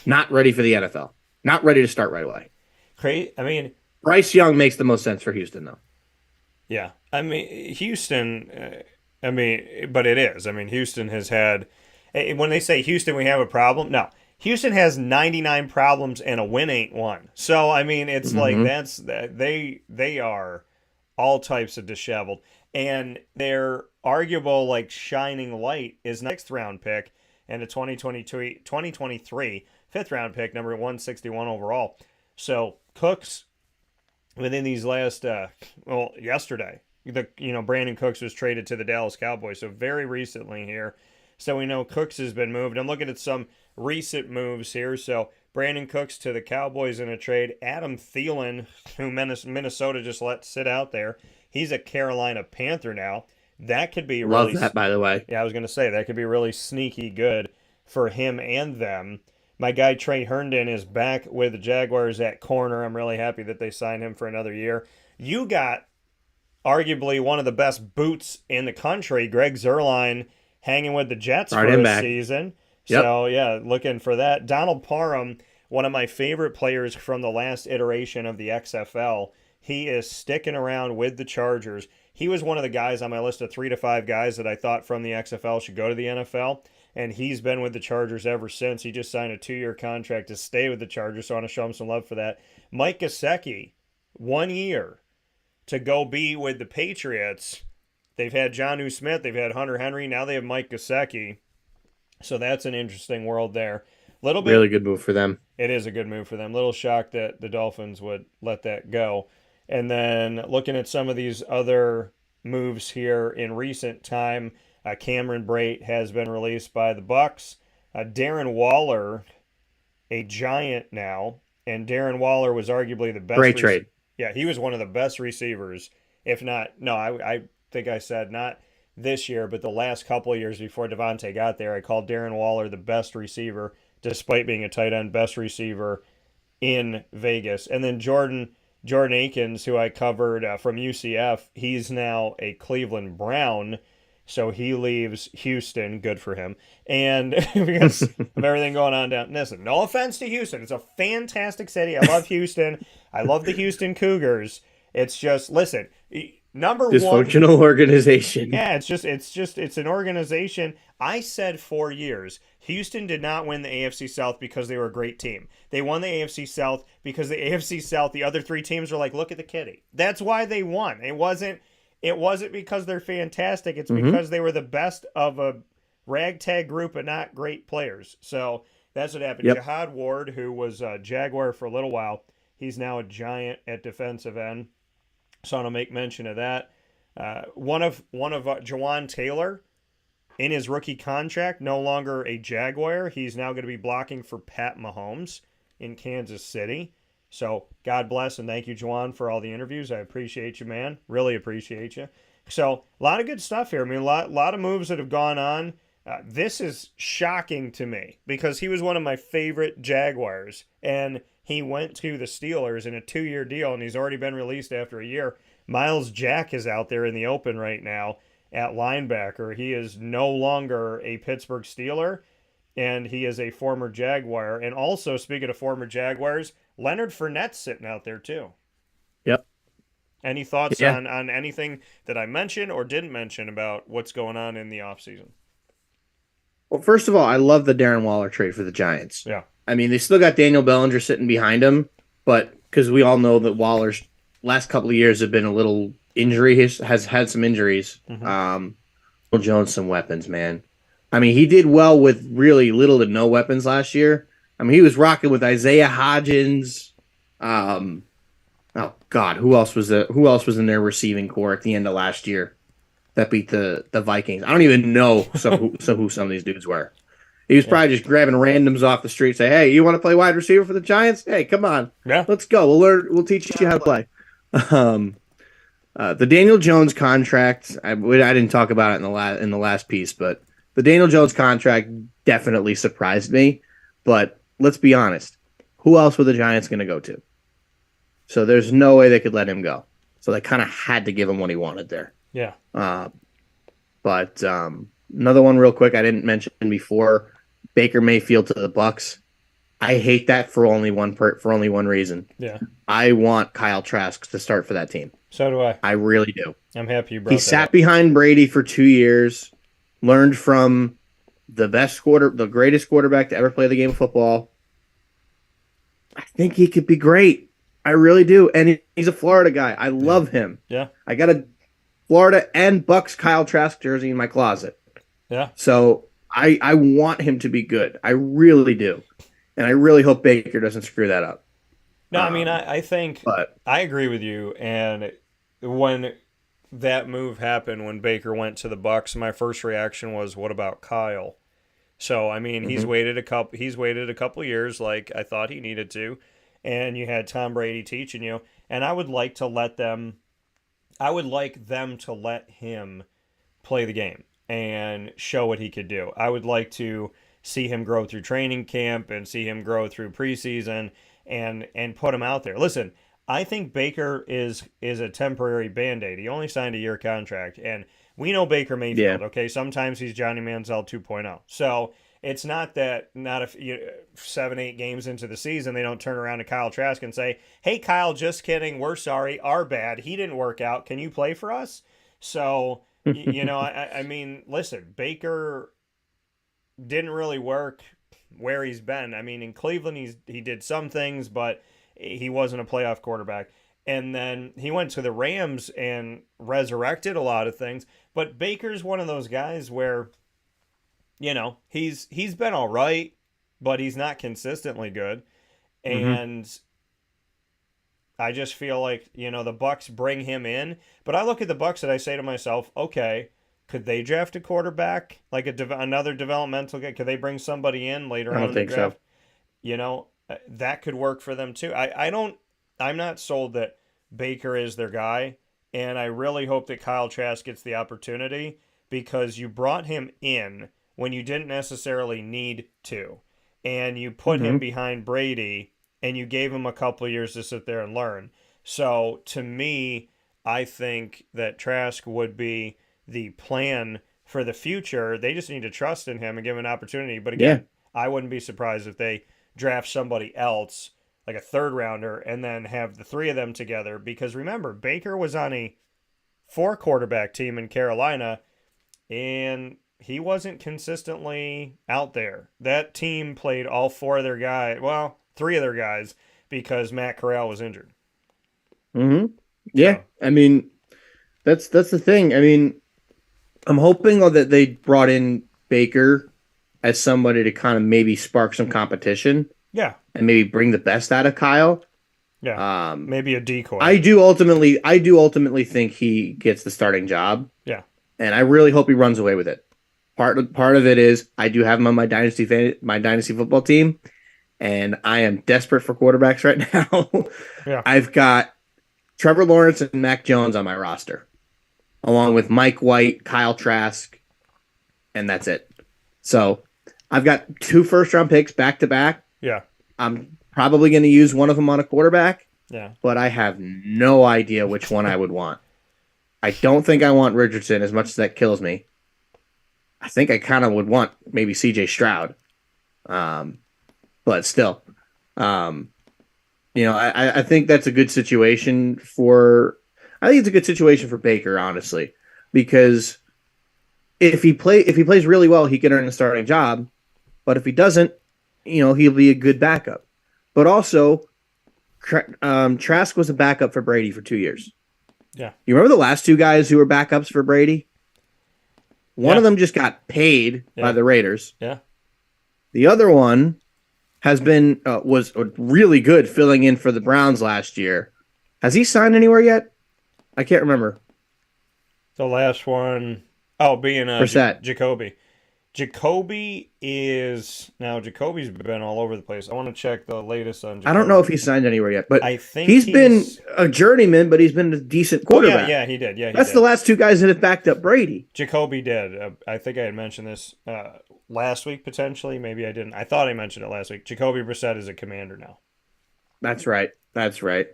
Not ready for the NFL. Not ready to start right away. I mean, Bryce Young makes the most sense for Houston though. yeah. I mean, Houston. I mean, but it is. I mean, Houston has had. When they say Houston, we have a problem. No, Houston has 99 problems and a win ain't one. So I mean, it's like Mm-hmm. they are all types of disheveled, and their arguable like shining light is sixth round pick and a 2023 fifth round pick, number 161 overall. So Cooks within these last yesterday, Brandon Cooks was traded to the Dallas Cowboys, so very recently here. So we know Cooks has been moved. I'm looking at some recent moves here. So Brandon Cooks to the Cowboys in a trade. Adam Thielen, who Minnesota just let sit out there, he's a Carolina Panther now. That could be Love really, that, by the way. yeah, I was going to say that could be really sneaky good for him and them. My guy Trey Herndon is back with the Jaguars at corner. I'm really happy that they signed him for another year. You got arguably one of the best boots in the country, Greg Zerline, hanging with the Jets Brought for him a back. season. Yep. So, yeah, looking for that. Donald Parham, one of my favorite players from the last iteration of the XFL, he is sticking around with the Chargers. He was one of the guys on my list of 3 to 5 guys that I thought from the XFL should go to the NFL, and he's been with the Chargers ever since. He just signed a 2-year contract to stay with the Chargers, so I want to show him some love for that. Mike Gesicki, 1 year to go be with the Patriots. They've had Jonnu Smith, they've had Hunter Henry, now they have Mike Gesicki. So that's an interesting world there. Little bit, Really good move for them. it is a good move for them. Little shocked that the Dolphins would let that go. And then looking at some of these other moves here in recent time, Cameron Brate has been released by the Bucks. Darren Waller, a Giant now, and Darren Waller was arguably the best. Great trade. Yeah, he was one of the best receivers, if not. No, I think I said not this year, but the last couple of years before Devontae got there, I called Darren Waller the best receiver, despite being a tight end, best receiver in Vegas. And then Jordan Akins, who I covered from UCF, he's now a Cleveland Brown. So he leaves Houston. Good for him. And because of everything going on down. Listen, no offense to Houston. It's a fantastic city. I love Houston. I love the Houston Cougars. It's just, listen, number one. Dysfunctional organization. Yeah, it's an organization. I said 4 years. Houston did not win the AFC South because they were a great team. They won the AFC South because the AFC South, the other 3 teams were like, look at the kitty. That's why they won. It wasn't because they're fantastic. It's because they were the best of a ragtag group of not great players. So that's what happened. Yep. Jihad Ward, who was a Jaguar for a little while, he's now a Giant at defensive end. So I want to make mention of that. One of Jawan Taylor, in his rookie contract, no longer a Jaguar. He's now going to be blocking for Pat Mahomes in Kansas City. So God bless and thank you, Jawan, for all the interviews. I appreciate you, man. Really appreciate you. So a lot of good stuff here. I mean, a lot of moves that have gone on. This is shocking to me because he was one of my favorite Jaguars, and he went to the Steelers in a 2-year deal, and he's already been released after a year. Miles Jack is out there in the open right now at linebacker. He is no longer a Pittsburgh Steeler, and he is a former Jaguar. And also, speaking of former Jaguars, Leonard Fournette's sitting out there too. Yep. Any thoughts Yeah. on anything that I mentioned or didn't mention about what's going on in the offseason? Well, first of all, I love the Darren Waller trade for the Giants. Yeah. I mean, they still got Daniel Bellinger sitting behind him, but because we all know that Waller's last couple of years have been a little injury, has had some injuries. Will Jones, some weapons, man. I mean, he did well with really little to no weapons last year. I mean, he was rocking with Isaiah Hodgins. Oh God, who else was in their receiving core at the end of last year that beat the Vikings? I don't even know who some of these dudes were. He was probably just grabbing randoms off the street, say, "Hey, you want to play wide receiver for the Giants? Hey, come on, Yeah. let's go. We'll teach you how to play." The Daniel Jones contract, I didn't talk about it in the last piece, but the Daniel Jones contract definitely surprised me. But let's be honest, who else were the Giants going to go to? So there's no way they could let him go. So they kind of had to give him what he wanted there. Yeah. But another one real quick I didn't mention before, Baker Mayfield to the Bucks. I hate that for only one reason. Yeah. I want Kyle Trask to start for that team. So do I. I really do. I'm happy you brought He that sat up. behind Brady for 2 years, learned from the greatest quarterback to ever play the game of football. I think he could be great. I really do. And he's a Florida guy. I love him. Yeah. I got a Florida and Bucks Kyle Trask jersey in my closet. Yeah. So I want him to be good. I really do. And I really hope Baker doesn't screw that up. No, I mean, I think But I agree with you. And when that move happened, when Baker went to the Bucks, my first reaction was, "What about Kyle?" So I mean, he's waited a couple years, like I thought he needed to, and you had Tom Brady teaching you. And I would like them to let him play the game and show what he could do. I would like to see him grow through training camp and see him grow through preseason and put him out there. Listen, I think Baker is a temporary Band-Aid. He only signed a year contract, and we know Baker Mayfield, yeah. okay? Sometimes he's Johnny Manziel 2.0. So it's not that 7-8 games into the season they don't turn around to Kyle Trask and say, "Hey, Kyle, just kidding. We're sorry. Our bad. He didn't work out. Can you play for us?" So, I mean, listen, Baker didn't really work where he's been. I mean, in Cleveland, he did some things, but he wasn't a playoff quarterback. And then he went to the Rams and resurrected a lot of things. But Baker's one of those guys where, he's been all right, but he's not consistently good. And I just feel like, the Bucks bring him in. But I look at the Bucks and I say to myself, okay, could they draft a quarterback, like another developmental guy? Could they bring somebody in later I on don't in the think draft? so. That could work for them too. I'm not sold that Baker is their guy, and I really hope that Kyle Trask gets the opportunity because you brought him in when you didn't necessarily need to, and you put him behind Brady, and you gave him a couple years to sit there and learn. So to me, I think that Trask would be the plan for the future. They just need to trust in him and give him an opportunity. But again, I wouldn't be surprised if they draft somebody else, like a third rounder, and then have the three of them together. Because remember, Baker was on a 4-quarterback team in Carolina, and he wasn't consistently out there. That team played all 4 of their guys, well, 3 of their guys, because Matt Corral was injured. Yeah, I mean, that's the thing. I mean, I'm hoping that they brought in Baker as somebody to kind of maybe spark some competition. Yeah. And maybe bring the best out of Kyle. Yeah. Maybe a decoy. I do ultimately think he gets the starting job. Yeah. And I really hope he runs away with it. Part of it is I do have him on my dynasty football team, and I am desperate for quarterbacks right now. Yeah. I've got Trevor Lawrence and Mac Jones on my roster, along with Mike White, Kyle Trask, and that's it. So I've got 2 first-round picks back to back. Yeah. I'm probably going to use one of them on a quarterback. Yeah. But I have no idea which one I would want. I don't think I want Richardson as much as that kills me. I think I kind of would want maybe CJ Stroud. But still, I think that's a good situation I think it's a good situation for Baker, honestly, because if he plays really well, he can earn the starting job. But if he doesn't, he'll be a good backup. But also, Trask was a backup for Brady for 2 years. Yeah. You remember the last 2 guys who were backups for Brady? One of them just got paid by the Raiders. Yeah. The other one was really good filling in for the Browns last year. Has he signed anywhere yet? I can't remember. The last one, being Brissett. Jacoby. Jacoby's been all over the place. I want to check the latest on I don't know if Jacoby. he's signed anywhere yet, but I think he's been he's. a journeyman, but he's been a decent Oh yeah, quarterback. yeah, he did. Yeah, he That's the did. last two guys that have backed up Brady. Jacoby did. I think I had mentioned this last week potentially. Maybe I didn't. I thought I mentioned it last week. Jacoby Brissett is a Commander now. That's right. That's right.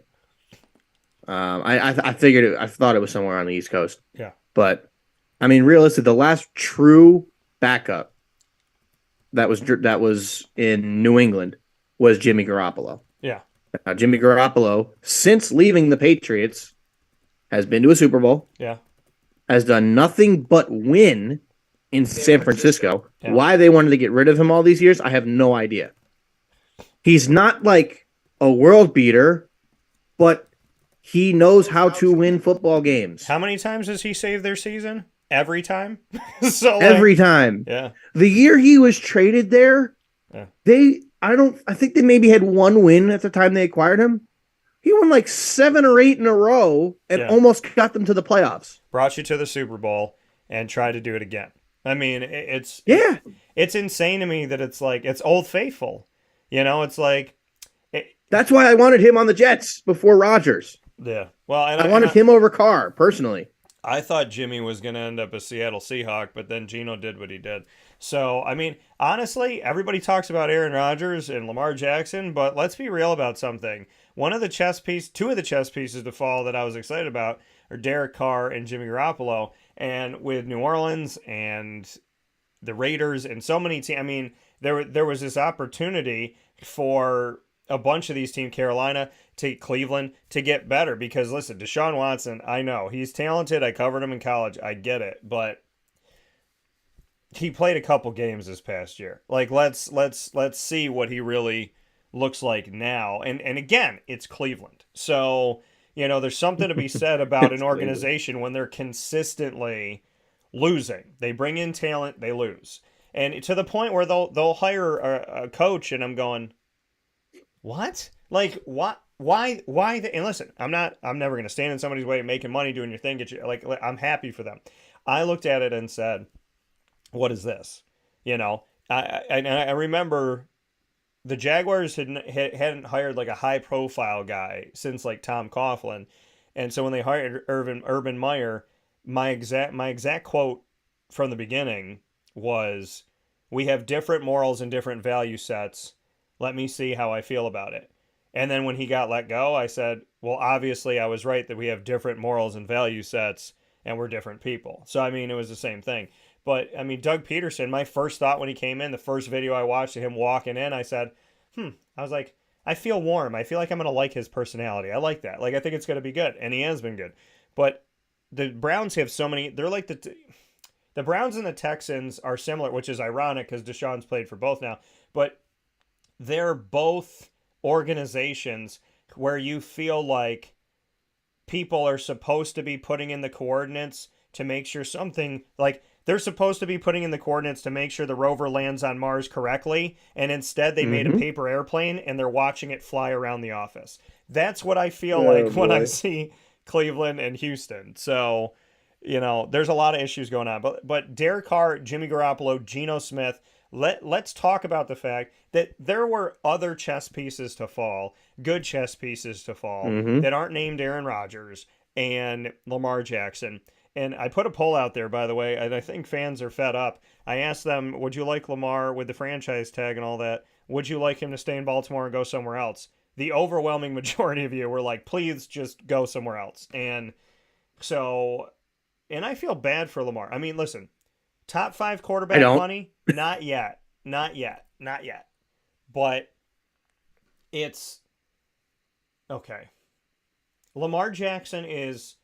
I figured it. I thought it was somewhere on the East Coast, Yeah. but I mean, realistically, the last true backup that was in New England was Jimmy Garoppolo. Yeah. Jimmy Garoppolo, since leaving the Patriots, has been to a Super Bowl, Yeah. has done nothing but win in San Francisco. Yeah. Why they wanted to get rid of him all these years, I have no idea. He's not like a world beater, but he knows how to win football games. How many times has he saved their season? Every time. So Every time. Yeah. The year he was traded there, Yeah. I think they maybe had one win at the time they acquired him. He won like 7 or 8 in a row and almost got them to the playoffs. Brought you to the Super Bowl and tried to do it again. I mean, it's insane to me that it's like it's Old Faithful. You know, it's like that's why I wanted him on the Jets before Rodgers. Yeah. Well, I wanted him over Carr personally. I thought Jimmy was going to end up a Seattle Seahawk, but then Geno did what he did. So, I mean, honestly, everybody talks about Aaron Rodgers and Lamar Jackson, but let's be real about something. Two of the chess pieces to fall that I was excited about are Derek Carr and Jimmy Garoppolo. And with New Orleans and the Raiders and so many teams, I mean, there was this opportunity for a bunch of these teams, Carolina, to Cleveland, to get better. Because listen, Deshaun Watson, I know he's talented. I covered him in college. I get it, but he played a couple games this past year. Like let's see what he really looks like now. And again, it's Cleveland, so you know there's something to be said about an organization when they're consistently losing. They bring in talent, they lose, and to the point where they'll hire a coach, and I'm going, what? Like, what? Why? And listen, I'm never going to stand in somebody's way making money doing your thing. I'm happy for them. I looked at it and said, what is this? You know, I remember the Jaguars hadn't hired like a high profile guy since like Tom Coughlin. And so when they hired Urban Meyer, my exact quote from the beginning was, we have different morals and different value sets. Let me see how I feel about it. And then when he got let go, I said, well, obviously I was right that we have different morals and value sets and we're different people. So, I mean, it was the same thing. But, I mean, Doug Peterson, my first thought when he came in, the first video I watched of him walking in, I said, I was like, I feel warm. I feel like I'm going to like his personality. I like that. Like, I think it's going to be good. And he has been good. But the Browns have so many, they're like the Browns and the Texans are similar, which is ironic because Deshaun's played for both now. But they're both organizations where you feel like people are supposed to be putting in the coordinates to make sure something, like they're supposed to be putting in the coordinates to make sure the rover lands on Mars correctly, and instead they made a paper airplane and they're watching it fly around the office. That's what I feel like when I see Cleveland and Houston. So, you know, there's a lot of issues going on. But Derek Carr, Jimmy Garoppolo, Geno Smith, let's talk about the fact that there were other chess pieces to fall, good chess pieces to fall, that aren't named Aaron Rodgers and Lamar Jackson. And I put a poll out there, by the way, and I think fans are fed up. I asked them, would you like Lamar with the franchise tag and all that? Would you like him to stay in Baltimore and go somewhere else? The overwhelming majority of you were like, please just go somewhere else. And so, and I feel bad for Lamar. I mean, listen, top 5 quarterback money? Not yet. Not yet. Not yet. But it's okay. Lamar Jackson is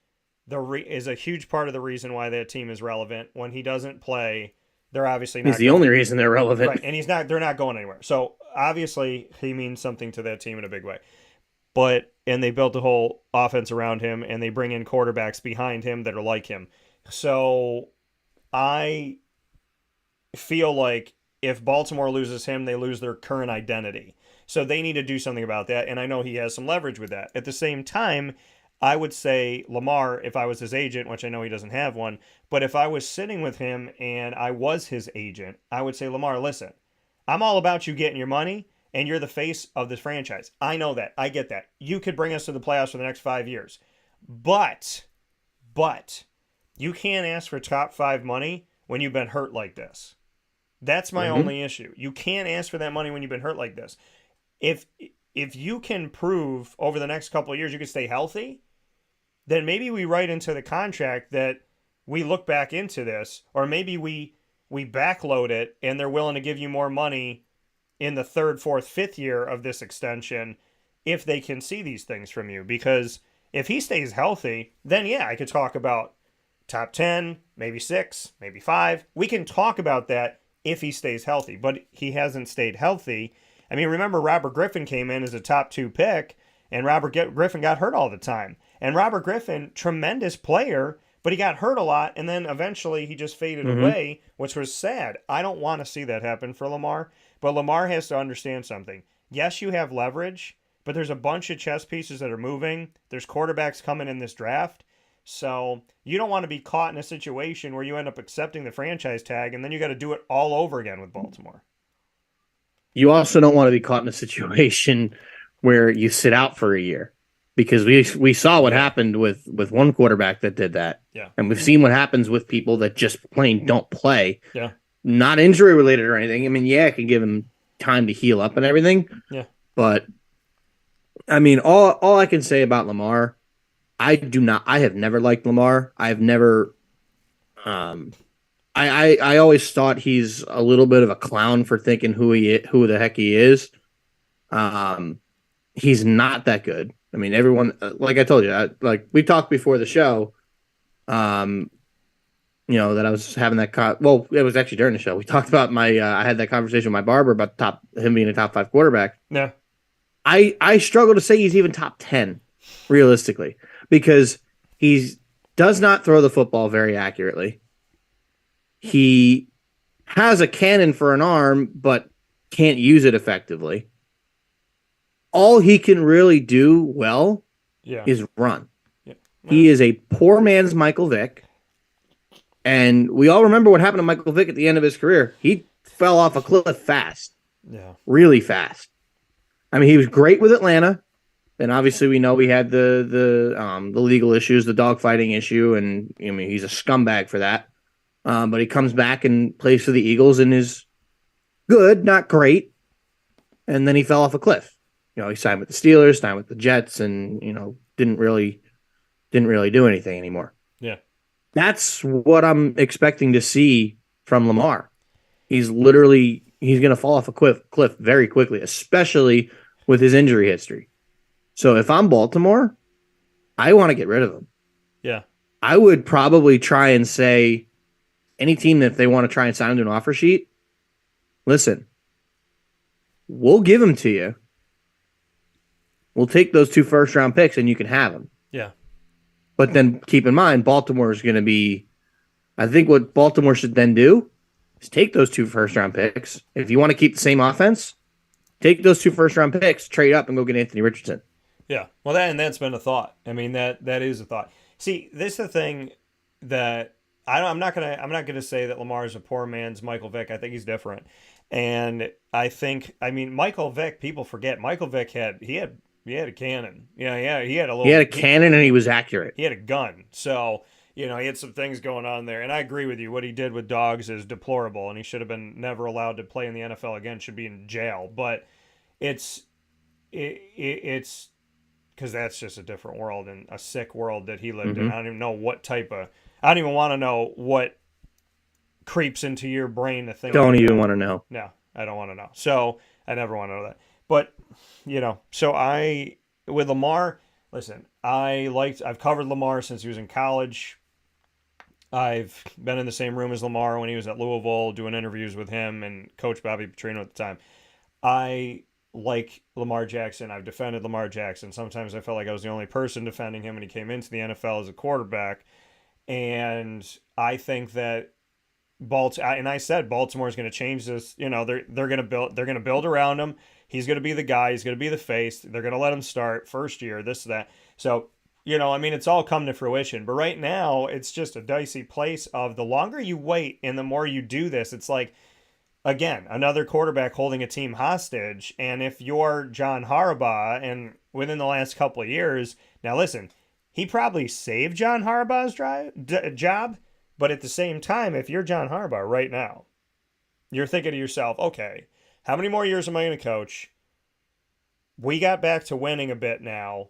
a huge part of the reason why that team is relevant. When he doesn't play, they're obviously not. He's the only reason they're relevant. Right, and they're not going anywhere. So obviously he means something to that team in a big way. And they built a whole offense around him, and they bring in quarterbacks behind him that are like him. So I feel like if Baltimore loses him, they lose their current identity. So they need to do something about that, and I know he has some leverage with that. At the same time, I would say Lamar, if I was his agent, which I know he doesn't have one, but if I was sitting with him and I was his agent, I would say, Lamar, listen, I'm all about you getting your money, and you're the face of this franchise. I know that. I get that. You could bring us to the playoffs for the next 5 years. But, you can't ask for top five money when you've been hurt like this. That's my Mm-hmm. only issue. You can't ask for that money when you've been hurt like this. If if you can prove over the next couple of years you can stay healthy, then maybe we write into the contract that we look back into this, or maybe we backload it and they're willing to give you more money in the third, fourth, fifth year of this extension if they can see these things from you. Because if he stays healthy, then yeah, I could talk about top 10, maybe 6, maybe 5. We can talk about that if he stays healthy, but he hasn't stayed healthy. I mean, remember Robert Griffin came in as a top 2 pick, and Robert Griffin got hurt all the time. And Robert Griffin, tremendous player, but he got hurt a lot, and then eventually he just faded Mm-hmm. away, which was sad. I don't want to see that happen for Lamar, but Lamar has to understand something. Yes, you have leverage, but there's a bunch of chess pieces that are moving. There's quarterbacks coming in this draft. So you don't want to be caught in a situation where you end up accepting the franchise tag and then you got to do it all over again with Baltimore. You also don't want to be caught in a situation where you sit out for a year, because we saw what Yeah. happened with one quarterback that did that, Yeah. and we've seen what happens with people that just plain don't play, Yeah. not injury related or anything. I mean, yeah, it can give them time to heal up and everything, Yeah. but I mean, all I can say about Lamar, I have never liked Lamar. I've never, um, I always thought he's a little bit of a clown for thinking who the heck he is. Um, he's not that good. I mean, everyone, like I told you, like we talked before the show, um, that I was having that. Well, it was actually during the show. We talked about I had that conversation with my barber about him being a top 5 quarterback. Yeah. I struggle to say he's even top 10 realistically, because he does not throw the football very accurately. He has a cannon for an arm, but can't use it effectively. All he can really do well Yeah. is run. Yeah. He is a poor man's Michael Vick. And we all remember what happened to Michael Vick at the end of his career. He fell off a cliff fast, Yeah. really fast. I mean, he was great with Atlanta. And obviously we know we had the legal issues, the dogfighting issue, and I mean he's a scumbag for that. But he comes back and plays for the Eagles and is good, not great. And then he fell off a cliff. He signed with the Steelers, signed with the Jets, and didn't really do anything anymore. Yeah. That's what I'm expecting to see from Lamar. He's going to fall off a cliff very quickly, especially with his injury history. So if I'm Baltimore, I want to get rid of him. Yeah. I would probably try and say, any team that if they want to try and sign him to an offer sheet, listen, we'll give him to you. We'll take those 2 first-round picks and you can have them. Yeah. But then keep in mind, Baltimore is going to be, I think what Baltimore should then do is take those 2 first-round picks. If you want to keep the same offense, take those 2 first-round picks, trade up, and go get Anthony Richardson. Yeah. Well, that's been a thought. I mean, that is a thought. See, this is the thing that I'm not gonna say that Lamar is a poor man's Michael Vick. I think he's different, and I mean, Michael Vick. People forget Michael Vick had a cannon. Yeah, he had a little. He had a cannon and he was accurate. He had a gun. So he had some things going on there, and I agree with you. What he did with dogs is deplorable, and he should have been never allowed to play in the NFL again. Should be in jail. But it's because that's just a different world and a sick world that he lived in. I don't even know what type of. I don't even want to know what creeps into your brain to think. Don't even want to know. No, I don't want to know. So I never want to know that. But so with Lamar, listen, I've covered Lamar since he was in college. I've been in the same room as Lamar when he was at Louisville doing interviews with him and Coach Bobby Petrino at the time. I like Lamar Jackson. I've defended Lamar Jackson. Sometimes I felt like I was the only person defending him when he came into the NFL as a quarterback. And I think that I said Baltimore is going to change this. They're going to build around him. He's going to be the guy. He's going to be the face. They're going to let him start first year, this, that. So, I mean, it's all come to fruition. But right now, it's just a dicey place of the longer you wait and the more you do this, it's like, again, another quarterback holding a team hostage. And if you're John Harbaugh, and within the last couple of years, now listen, he probably saved John Harbaugh's job. But at the same time, if you're John Harbaugh right now, you're thinking to yourself, okay, how many more years am I going to coach? We got back to winning a bit now.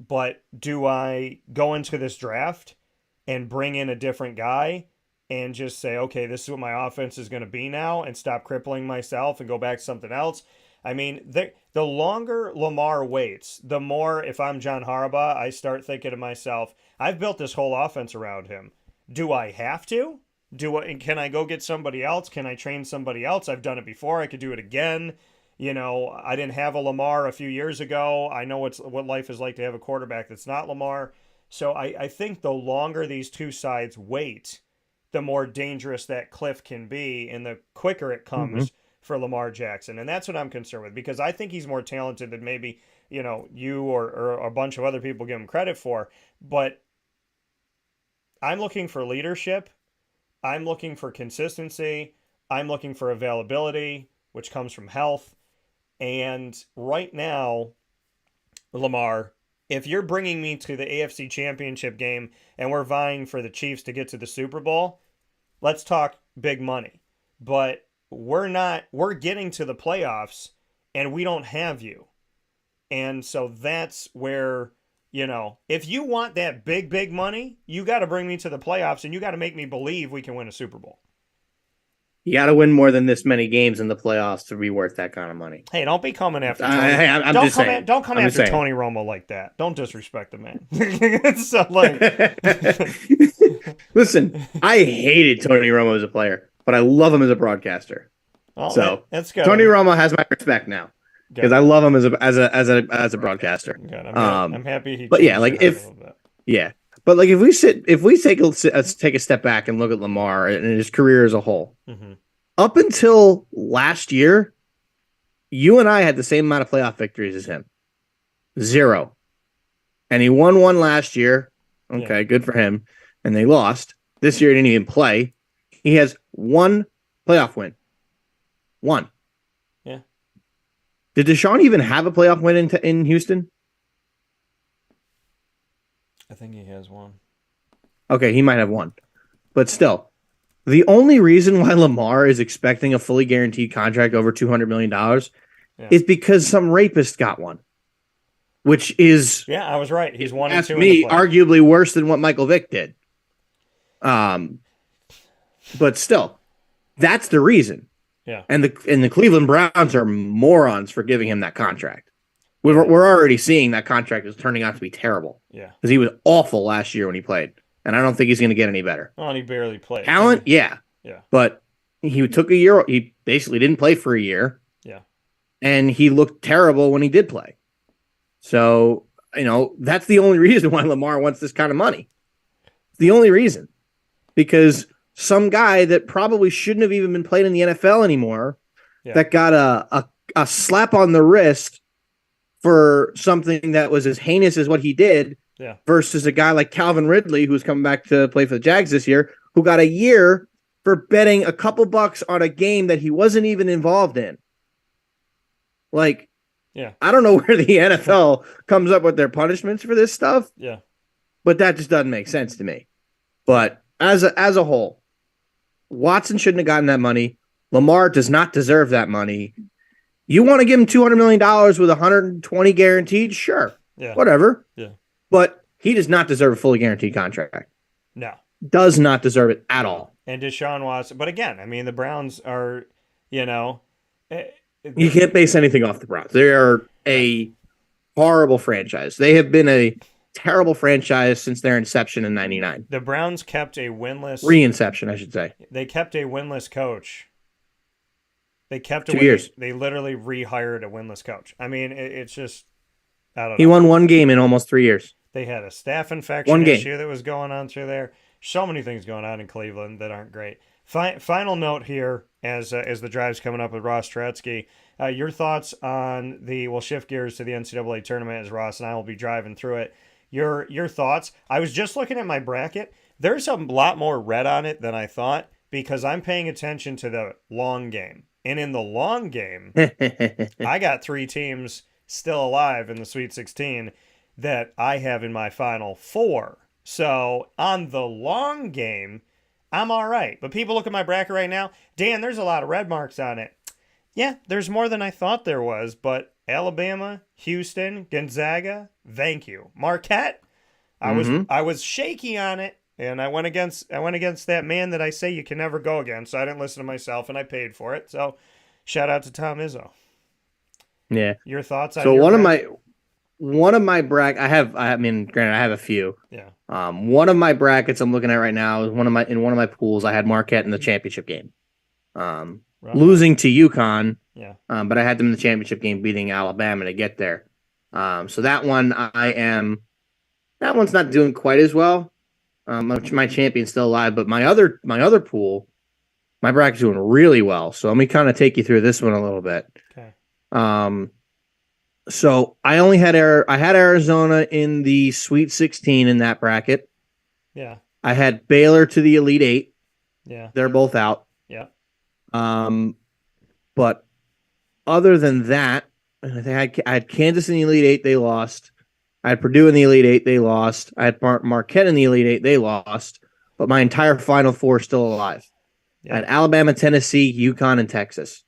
But do I go into this draft and bring in a different guy and just say, okay, this is what my offense is going to be now and stop crippling myself and go back to something else? I mean, the longer Lamar waits, the more, if I'm John Harbaugh, I start thinking to myself, I've built this whole offense around him. Do I have to? Can I go get somebody else? Can I train somebody else? I've done it before. I could do it again. I didn't have a Lamar a few years ago. I know what life is like to have a quarterback that's not Lamar. So I think the longer these two sides wait, the more dangerous that cliff can be and the quicker it comes for Lamar Jackson. And that's what I'm concerned with, because I think he's more talented than maybe, you or a bunch of other people give him credit for. But I'm looking for leadership. I'm looking for consistency. I'm looking for availability, which comes from health. And right now, Lamar, if you're bringing me to the AFC Championship game and we're vying for the Chiefs to get to the Super Bowl, let's talk big money. But we're getting to the playoffs and we don't have you. And so that's where, if you want that big money, you got to bring me to the playoffs and you got to make me believe we can win a Super Bowl. You got to win more than this many games in the playoffs to be worth that kind of money. Hey, don't be coming after Tony. I'm just saying. Don't come after Tony Romo like that. Don't disrespect the man. So, listen, I hated Tony Romo as a player, but I love him as a broadcaster. Oh, so that's good. Tony Romo has my respect now because I love him as a broadcaster. Good. I'm happy he. But yeah, but if we take a step back and look at Lamar and his career as a whole, up until last year, you and I had the same amount of playoff victories as him, 0, and he won one last year. Okay, good for him. And they lost this year. He didn't even play. He has one playoff win. One. Yeah. Did Deshaun even have a playoff win in Houston? I think he has one. Okay, he might have one. But still, the only reason why Lamar is expecting a fully guaranteed contract over $200 million is because some rapist got one. Which is... Yeah, I was right. He's 1 and 2 in the playoffs. Arguably worse than what Michael Vick did. But still, that's the reason. Yeah. And the Cleveland Browns are morons for giving him that contract. We're already seeing that contract is turning out to be terrible. Yeah. Because he was awful last year when he played. And I don't think he's going to get any better. Oh, and he barely played. Talent, yeah. Yeah. But he took a year. He basically didn't play for a year. Yeah. And he looked terrible when he did play. So, that's the only reason why Lamar wants this kind of money. The only reason. Because some guy that probably shouldn't have even been playing in the NFL anymore that got a slap on the wrist for something that was as heinous as what he did versus a guy like Calvin Ridley, who's coming back to play for the Jags this year, who got a year for betting a couple bucks on a game that he wasn't even involved in. I don't know where the NFL comes up with their punishments for this stuff. Yeah. But that just doesn't make sense to me. But as a whole, Watson shouldn't have gotten that money. Lamar does not deserve that money. You want to give him $200 million with 120 guaranteed? Sure. Yeah. Whatever. Yeah. But he does not deserve a fully guaranteed contract. No. Does not deserve it at all. And Deshaun Watson. But again, I mean, the Browns are, you can't base anything off the Browns. They are a horrible franchise. They have been a terrible franchise since their inception in '99. The Browns kept a winless... Reinception, I should say. They kept a winless coach. They kept 2 years. They literally rehired a winless coach. I mean, it's just... I don't know. He won one game in almost 3 years. They had a staff infection issue that was going on through there. So many things going on in Cleveland that aren't great. Final note here, as the drive's coming up with Ross Turetsky. Your thoughts on we'll shift gears to the NCAA tournament as Ross and I will be driving through it. Your thoughts? I was just looking at my bracket. There's a lot more red on it than I thought because I'm paying attention to the long game. And in the long game, I got three teams still alive in the Sweet 16 that I have in my final four. So on the long game, I'm all right. But people look at my bracket right now. Dan, there's a lot of red marks on it. Yeah, there's more than I thought there was, but Alabama, Houston, Gonzaga, thank you. Marquette, I was shaky on it, and I went against that man that I say you can never go against. So I didn't listen to myself, and I paid for it. So shout out to Tom Izzo. Yeah. Your thoughts on So your one of my I mean, granted, I have a few. Yeah. One of my brackets I'm looking at right now is one of my pools. I had Marquette in the championship game, losing to UConn. Yeah. But I had them in the championship game, beating Alabama to get there. So that one's not doing quite as well. My champion's still alive, but my other pool, my bracket's doing really well. So let me kind of take you through this one a little bit. Okay. So I had Arizona in the Sweet 16 in that bracket. Yeah. I had Baylor to the Elite Eight. Yeah. They're both out. Yeah. But other than that, I had Kansas in the Elite Eight. They lost. I had Purdue in the Elite Eight. They lost. I had Marquette in the Elite Eight. They lost. But my entire Final Four is still alive. Yeah. I had Alabama, Tennessee, UConn, and Texas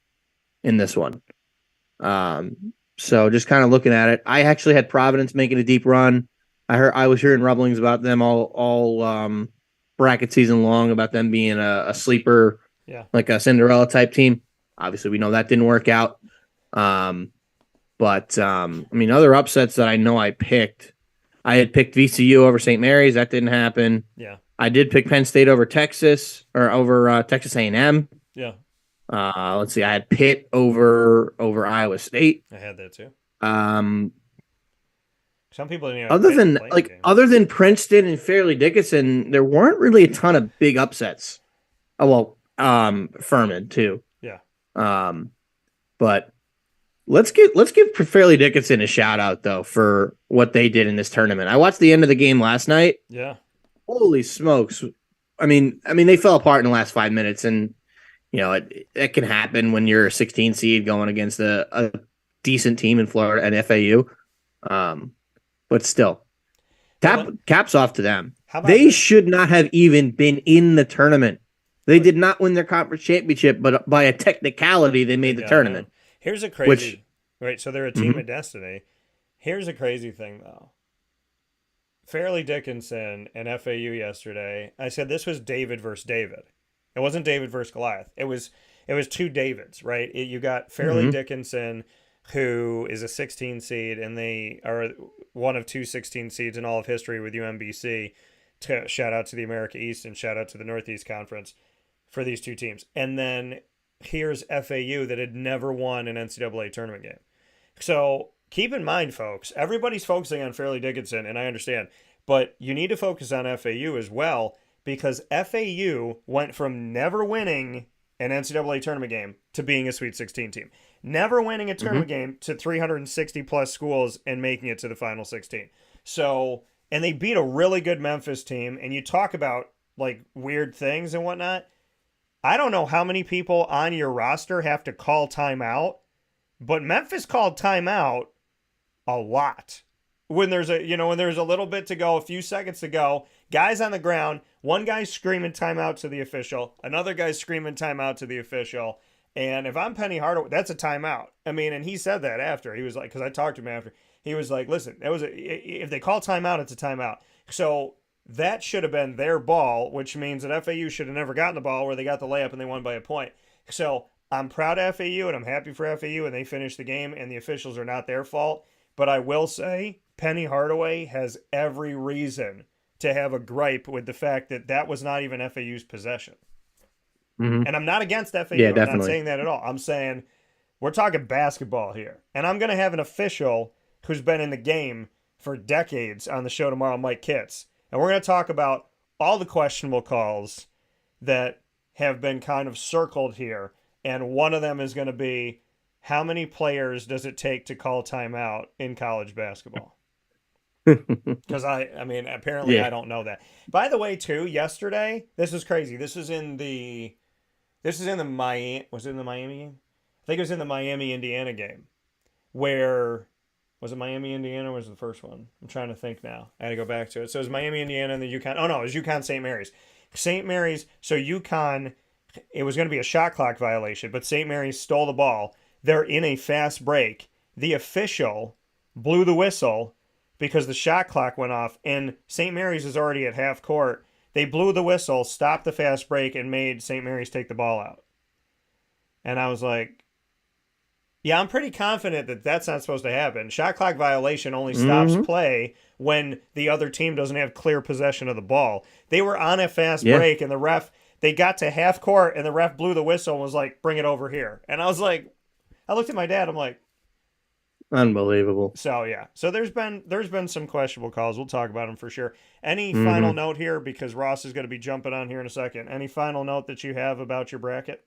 in this one. So just kind of looking at it, I actually had Providence making a deep run. I was hearing rumblings about them all bracket season long about them being a sleeper, like a Cinderella type team. Obviously, we know that didn't work out. But I mean, other upsets that I know I had picked VCU over St. Mary's. That didn't happen. Yeah. I did pick Penn State over Texas or over Texas A&M. Yeah. Let's see. I had Pitt over Iowa State. I had that too. Some people didn't even other than Princeton and Fairleigh Dickinson, there weren't really a ton of big upsets. Oh well, Furman too. Yeah. But let's give Fairleigh Dickinson a shout out though for what they did in this tournament. I watched the end of the game last night. Yeah. Holy smokes! I mean they fell apart in the last 5 minutes, and you know it can happen when you're a 16 seed going against a decent team in Florida and FAU. But still, caps off to them. They should not have even been in the tournament. They did not win their conference championship, but by a technicality, they made the tournament. Here's a crazy, right? So they're a team of destiny. Here's a crazy thing, though. Fairleigh Dickinson and FAU yesterday, I said this was David versus David. It wasn't David versus Goliath. It was two Davids, right? You got Fairleigh Dickinson, who is a 16 seed, and they are one of two 16 seeds in all of history with UMBC. Shout out to the America East and shout out to the Northeast Conference for these two teams. And then here's FAU that had never won an NCAA tournament game. So keep in mind, folks, everybody's focusing on Fairleigh Dickinson, and I understand, but you need to focus on FAU as well, because FAU went from never winning an NCAA tournament game to being a Sweet 16 team. Never winning a tournament game to 360 plus schools and making it to the Final 16. So, and they beat a really good Memphis team. And you talk about like weird things and whatnot. I don't know how many people on your roster have to call timeout, but Memphis called timeout a lot. When there's a little bit to go, a few seconds to go, guys on the ground, one guy's screaming timeout to the official, another guy's screaming timeout to the official. And if I'm Penny Hardaway, that's a timeout. I mean, and he said that after. He was like, because I talked to him after. He was like, listen, if they call timeout, it's a timeout. So that should have been their ball, which means that FAU should have never gotten the ball where they got the layup and they won by a point. So I'm proud of FAU and I'm happy for FAU and they finished the game and the officials are not their fault. But I will say Penny Hardaway has every reason to have a gripe with the fact that that was not even FAU's possession. And I'm not against FAU. Yeah, I'm definitely. not saying that at all. I'm saying we're talking basketball here. And I'm going to have an official who's been in the game for decades on the show tomorrow, Mike Kitts. And we're going to talk about all the questionable calls that have been kind of circled here. And one of them is going to be, how many players does it take to call timeout in college basketball? Because I mean, apparently Yeah. I don't know that. By the way, too, yesterday, this is crazy. This is in the Miami. Was it in the Miami game? I think it was in the Miami Indiana game. Where was it? Miami Indiana or was it the first one? I'm trying to think now. I had to go back to it. So it was Miami Indiana and the UConn. Oh no, it was UConn St. Mary's. St. Mary's. So UConn. It was going to be a shot clock violation, but St. Mary's stole the ball. They're in a fast break. The official blew the whistle because the shot clock went off, and St. Mary's is already at half court. They blew the whistle, stopped the fast break, and made St. Mary's take the ball out. And I was like, yeah, I'm pretty confident that that's not supposed to happen. Shot clock violation only stops play when the other team doesn't have clear possession of the ball. They were on a fast break, and the ref, they got to half court, and the ref blew the whistle and was like, bring it over here. And I was like, I looked at my dad, I'm like, unbelievable. so yeah. So there's been some questionable calls. We'll talk about them for sure. Any final note here, because Ross is going to be jumping on here in a second. Any final note that you have about your bracket?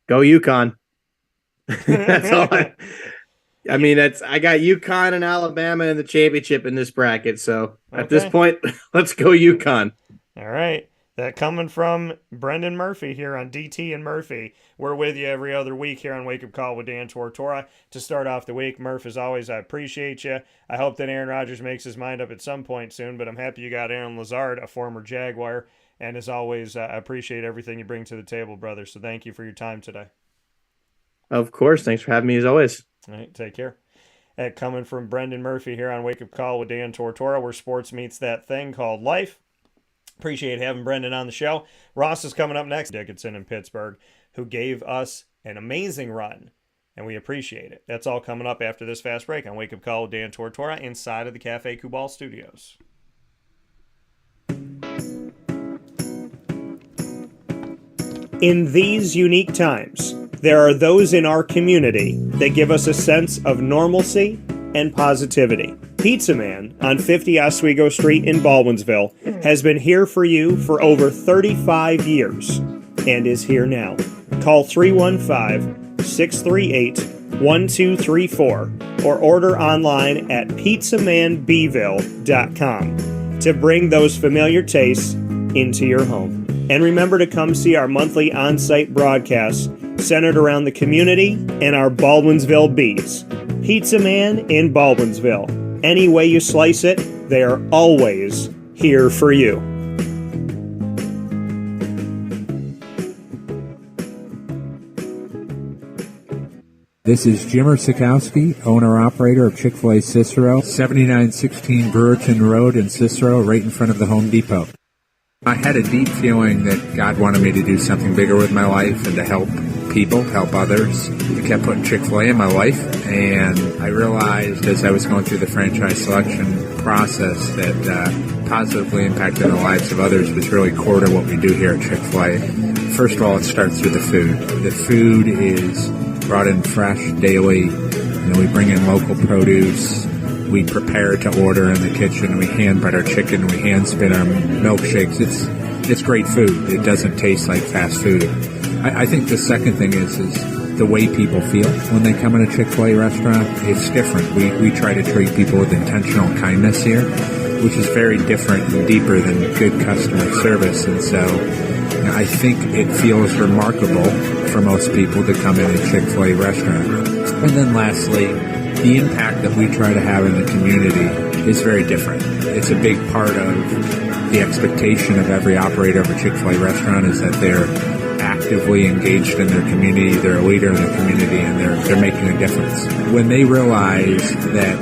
Go UConn. That's all. I mean, I got UConn and Alabama in the championship in this bracket. So at this point, let's go UConn. All right. That coming from Brendan Murphy here on DT and Murphy. We're with you every other week here on Wake Up Call with Dan Tortora. To start off the week, Murph, as always, I appreciate you. I hope that Aaron Rodgers makes his mind up at some point soon, but I'm happy you got Aaron Lazard, a former Jaguar. And as always, I appreciate everything you bring to the table, brother. So thank you for your time today. Of course. Thanks for having me as always. All right, take care. Coming from Brendan Murphy here on Wake Up Call with Dan Tortora, where sports meets that thing called life. Appreciate having Brendan on the show. Ross is coming up next. Dickinson in Pittsburgh, who gave us an amazing run, and we appreciate it. That's all coming up after this fast break on Wake Up Call with Dan Tortora inside of the Cafe Kubal Studios. In these unique times, there are those in our community that give us a sense of normalcy and positivity. Pizza Man on 50 Oswego Street in Baldwinsville has been here for you for over 35 years and is here now. Call 315-638-1234 or order online at pizzamanbville.com to bring those familiar tastes into your home. And remember to come see our monthly on-site broadcasts centered around the community and our Baldwinsville beats. Pizza Man in Baldwinsville. Any way you slice it, they are always here for you. This is Jimmer Sikowski, owner-operator of Chick-fil-A Cicero, 7916 Brewerton Road in Cicero, right in front of the Home Depot. I had a deep feeling that God wanted me to do something bigger with my life and to help people, help others. I kept putting Chick-fil-A in my life, and I realized as I was going through the franchise selection process that positively impacting the lives of others was really core to what we do here at Chick-fil-A. First of all, it starts with the food. The food is brought in fresh daily. We bring in local produce. We prepare to order in the kitchen. We hand bread our chicken. We hand spin our milkshakes. It's great food. It doesn't taste like fast food. I think the second thing is the way people feel when they come in a Chick-fil-A restaurant. It's different. We try to treat people with intentional kindness here, which is very different and deeper than good customer service. And so I think it feels remarkable for most people to come in a Chick-fil-A restaurant. And then lastly, the impact that we try to have in the community is very different. It's a big part of the expectation of every operator of a Chick-fil-A restaurant is that they're actively engaged in their community, they're a leader in their community, and they're making a difference. When they realize that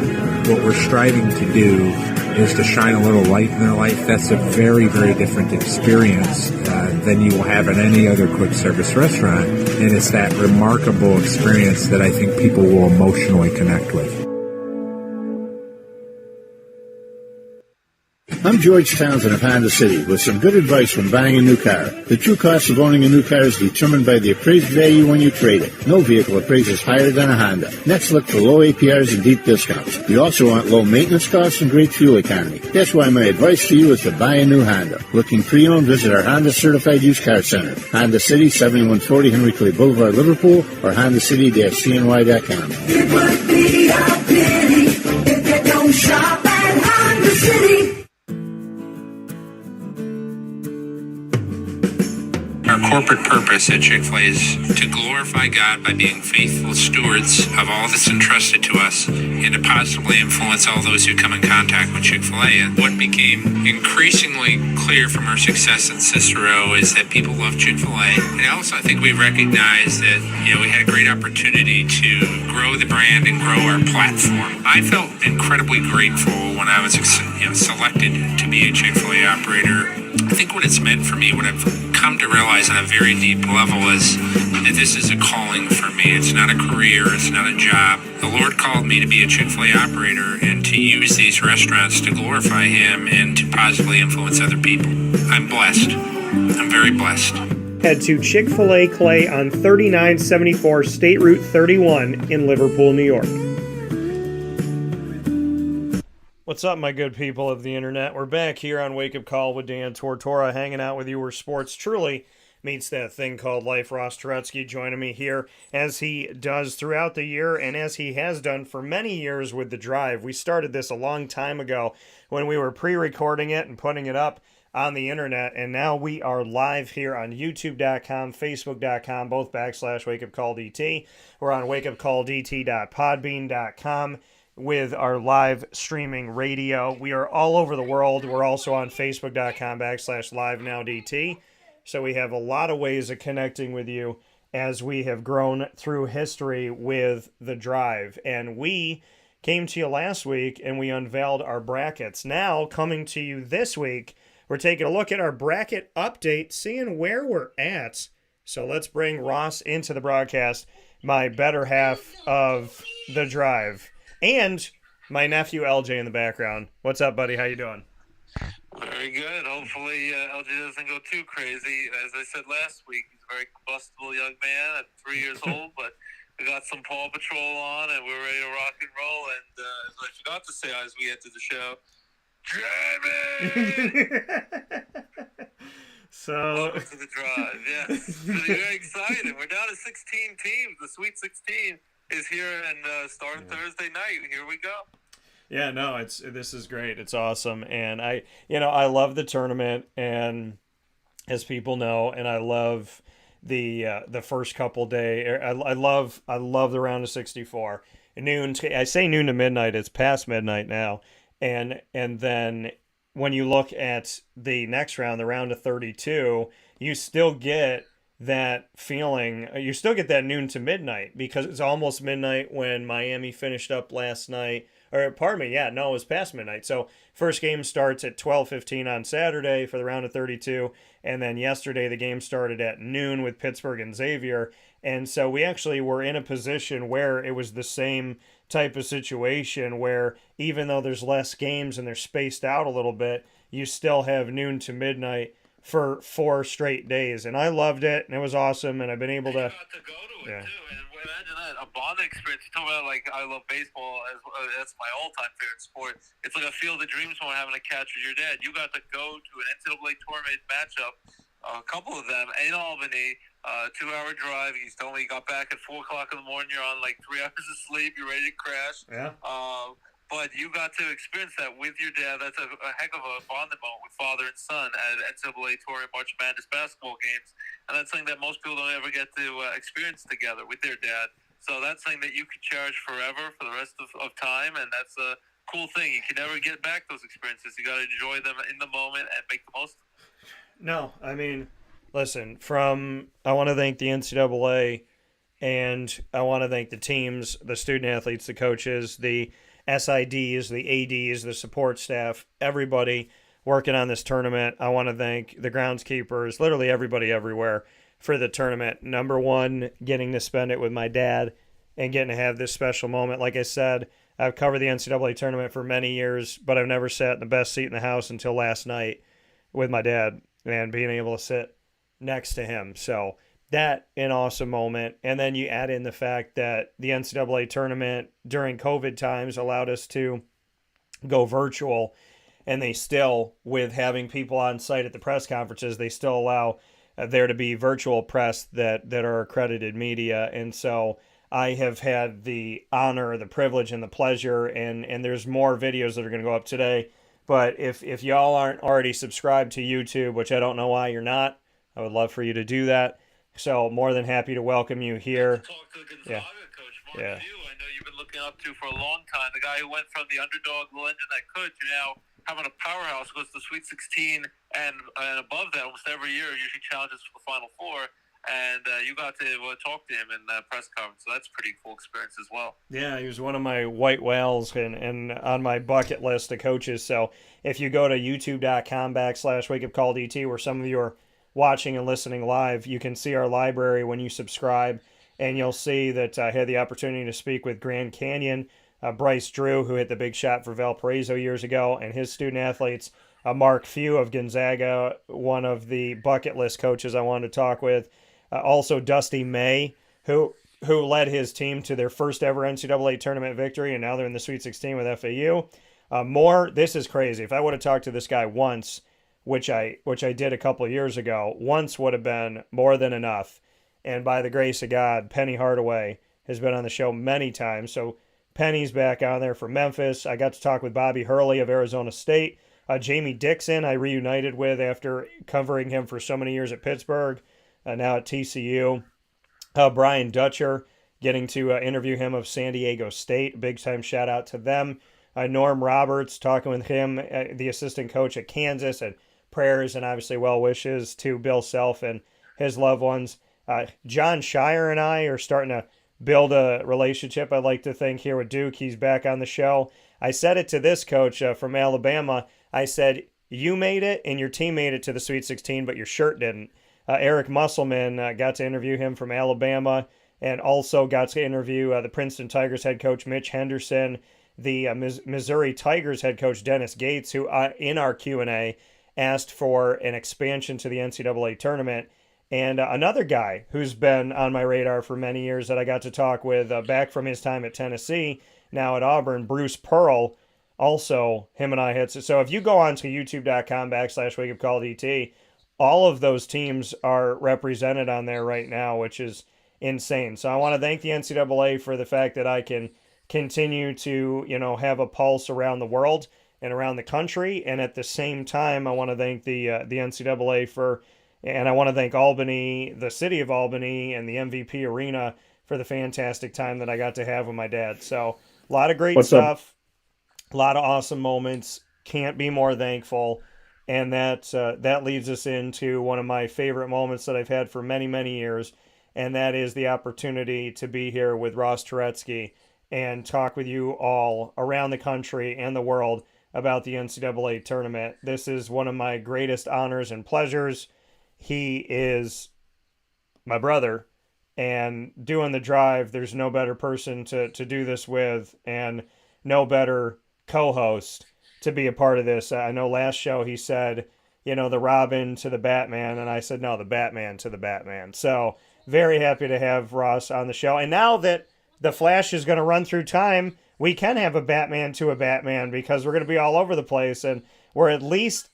what we're striving to do is to shine a little light in their life, that's a very, very different experience than you will have in any other quick service restaurant. And it's that remarkable experience that I think people will emotionally connect with. I'm George Townsend of Honda City with some good advice when buying a new car. The true cost of owning a new car is determined by the appraised value when you trade it. No vehicle appraises higher than a Honda. Next, look for low APRs and deep discounts. You also want low maintenance costs and great fuel economy. That's why my advice to you is to buy a new Honda. Looking pre-owned, visit our Honda Certified Used Car Center. Honda City, 7140 Henry Clay Boulevard, Liverpool, or HondaCity-CNY.com. It would be a pity if you don't corporate purpose at Chick-fil-A is to glorify God by being faithful stewards of all that's entrusted to us and to positively influence all those who come in contact with Chick-fil-A. And what became increasingly clear from our success in Cicero is that people love Chick-fil-A. And also I think we recognized that, we had a great opportunity to grow the brand and grow our platform. I felt incredibly grateful when I was selected to be a Chick-fil-A operator. I think what it's meant for me, what I've come to realize on a very deep level is that this is a calling for me. It's not a career. It's not a job. The Lord called me to be a Chick-fil-A operator and to use these restaurants to glorify Him and to positively influence other people. I'm blessed. I'm very blessed. Head to Chick-fil-A Clay on 3974 State Route 31 in Liverpool, New York. What's up, my good people of the internet? We're back here on Wake Up Call with Dan Tortora, hanging out with you where sports truly meets that thing called life. Ross Turetsky joining me here as he does throughout the year and as he has done for many years with The Drive. We started this a long time ago when we were pre-recording it and putting it up on the internet, and now we are live here on youtube.com, facebook.com, both /wakeupcalldt. We're on wakeupcalldt.podbean.com with our live streaming radio. We are all over the world. We're also on facebook.com /livenowdt. So we have a lot of ways of connecting with you as we have grown through history with The Drive. And we came to you last week and we unveiled our brackets. Now, coming to you this week, we're taking a look at our bracket update, seeing where we're at. So let's bring Ross into the broadcast, my better half of The Drive, and my nephew LJ in the background. What's up, buddy? How you doing? Very good. Hopefully LJ doesn't go too crazy. As I said last week, he's a very combustible young man at 3 years old, but we got some Paw Patrol on, and we're ready to rock and roll. And as I forgot to say as we entered the show, Jamie! So welcome to The Drive. Yes. Very excited. We're down to 16 teams. The Sweet 16 is here, and starting Thursday night. Here we go. Yeah, no, this is great. It's awesome, and I love the tournament, and as people know, and I love the first couple day. I love the round of 64. Noon. I say noon to midnight. It's past midnight now. And then when you look at the next round, the round of 32, you still get that feeling. You still get that noon to midnight because it's almost midnight when Miami finished up last night. Or pardon me, yeah, no, it was past midnight. So first game starts at 12:15 on Saturday for the round of 32. And then yesterday the game started at noon with Pittsburgh and Xavier. And so we actually were in a position where it was the same type of situation where even though there's less games and they're spaced out a little bit, you still have noon to midnight for 4 straight days. And I loved it, and it was awesome, and I've been able to... You got to go to it, too. And imagine that, a bonding experience. You talk about, I love baseball. That's my all-time favorite sport. It's like a field of dreams when having a catch with your dad. You got to go to an NCAA Tournament matchup, a couple of them, in Albany, 2-hour drive. He's told me he got back at 4 o'clock in the morning. You're on 3 hours of sleep. You're ready to crash. Yeah. But you got to experience that with your dad. That's a heck of a bonding moment with father and son at NCAA Tournament March Madness basketball games. And that's something that most people don't ever get to experience together with their dad. So that's something that you can cherish forever for the rest of time. And that's a cool thing. You can never get back those experiences. You got to enjoy them in the moment and make the most of them. No, I mean, listen, I want to thank the NCAA, and I want to thank the teams, the student athletes, the coaches, the SIDs, the ADs, the support staff, everybody working on this tournament. I want to thank the groundskeepers, literally everybody everywhere for the tournament. Number one, getting to spend it with my dad and getting to have this special moment. Like I said, I've covered the NCAA tournament for many years, but I've never sat in the best seat in the house until last night with my dad and being able to sit next to him. So that an awesome moment. And then you add in the fact that the NCAA tournament during COVID times allowed us to go virtual, and they still, with having people on site at the press conferences, they still allow there to be virtual press that are accredited media. And so I have had the honor, the privilege, and the pleasure, and there's more videos that are going to go up today. But if y'all aren't already subscribed to YouTube, which I don't know why you're not, I would love for you to do that. So more than happy to welcome you here. Talk to the Yeah. Gonzaga coach, Mark View. I know you've been looking up to for a long time. The guy who went from the underdog legend that could to now having a powerhouse, goes to the Sweet 16 and above that almost every year. Usually challenges for the Final Four. And you got to talk to him in the press conference, so that's a pretty cool experience as well. Yeah, he was one of my white whales and on my bucket list of coaches. So if you go to youtube.com/wakeupcalldt, where some of you are watching and listening live, you can see our library when you subscribe, and you'll see that I had the opportunity to speak with Grand Canyon, Bryce Drew, who hit the big shot for Valparaiso years ago, and his student athletes, Mark Few of Gonzaga, one of the bucket list coaches I wanted to talk with. Also, Dusty May, who led his team to their first ever NCAA tournament victory, and now they're in the Sweet 16 with FAU. This is crazy. If I would have talked to this guy once, which I did a couple of years ago, once would have been more than enough. And by the grace of God, Penny Hardaway has been on the show many times. So Penny's back on there for Memphis. I got to talk with Bobby Hurley of Arizona State. Jamie Dixon, I reunited with after covering him for so many years at Pittsburgh. Now at TCU. Brian Dutcher, getting to interview him of San Diego State. Big time shout out to them. Norm Roberts, talking with him, the assistant coach at Kansas, and prayers and obviously well wishes to Bill Self and his loved ones. John Shire and I are starting to build a relationship, I'd like to think, here with Duke. He's back on the show. I said it to this coach from Alabama. I said, you made it and your team made it to the Sweet 16, but your shirt didn't. Eric Musselman, got to interview him from Alabama, and also got to interview the Princeton Tigers head coach Mitch Henderson, the Missouri Tigers head coach Dennis Gates, who in our Q&A asked for an expansion to the NCAA tournament, and another guy who's been on my radar for many years that I got to talk with back from his time at Tennessee, now at Auburn, Bruce Pearl. Also, him and I had... So if you go on to youtube.com/wakeupcalldt, all of those teams are represented on there right now, which is insane. So I want to thank the NCAA for the fact that I can continue to, have a pulse around the world and around the country. And at the same time, I want to thank the NCAA and I want to thank Albany, the city of Albany, and the MVP Arena for the fantastic time that I got to have with my dad. So a lot of great stuff, a lot of awesome moments. Can't be more thankful. And that leads us into one of my favorite moments that I've had for many, many years, and that is the opportunity to be here with Ross Turetsky and talk with you all around the country and the world about the NCAA tournament. This is one of my greatest honors and pleasures. He is my brother, and doing the drive, there's no better person to do this with, and no better co-host to be a part of this. I know last show he said, the Robin to the Batman, and I said, no, the Batman to the Batman. So very happy to have Ross on the show. And now that the Flash is going to run through time, we can have a Batman to a Batman, because we're going to be all over the place, and we're at least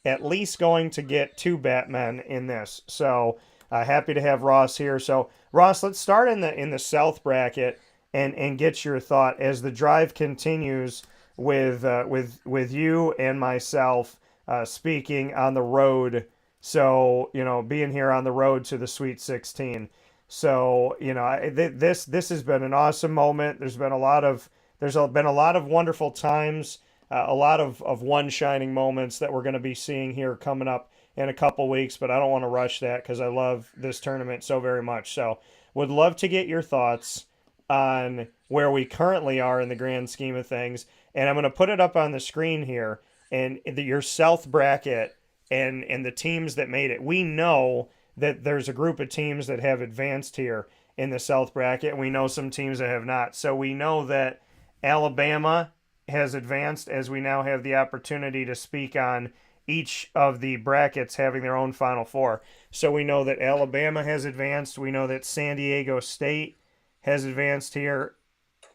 going to get two Batmen in this. So happy to have Ross here. So Ross, let's start in the South bracket and get your thought as the drive continues with you and myself speaking on the road. So, being here on the road to the Sweet 16. So, this has been an awesome moment. There's been a lot of wonderful times, a lot of one shining moments that we're going to be seeing here coming up in a couple weeks, but I don't want to rush that because I love this tournament so very much. So would love to get your thoughts on where we currently are in the grand scheme of things. And I'm going to put it up on the screen here, and your South bracket and the teams that made it. We know that there's a group of teams that have advanced here in the South bracket. We know some teams that have not. So we know that Alabama has advanced, as we now have the opportunity to speak on each of the brackets having their own Final Four. So we know that Alabama has advanced. We know that San Diego State has advanced here,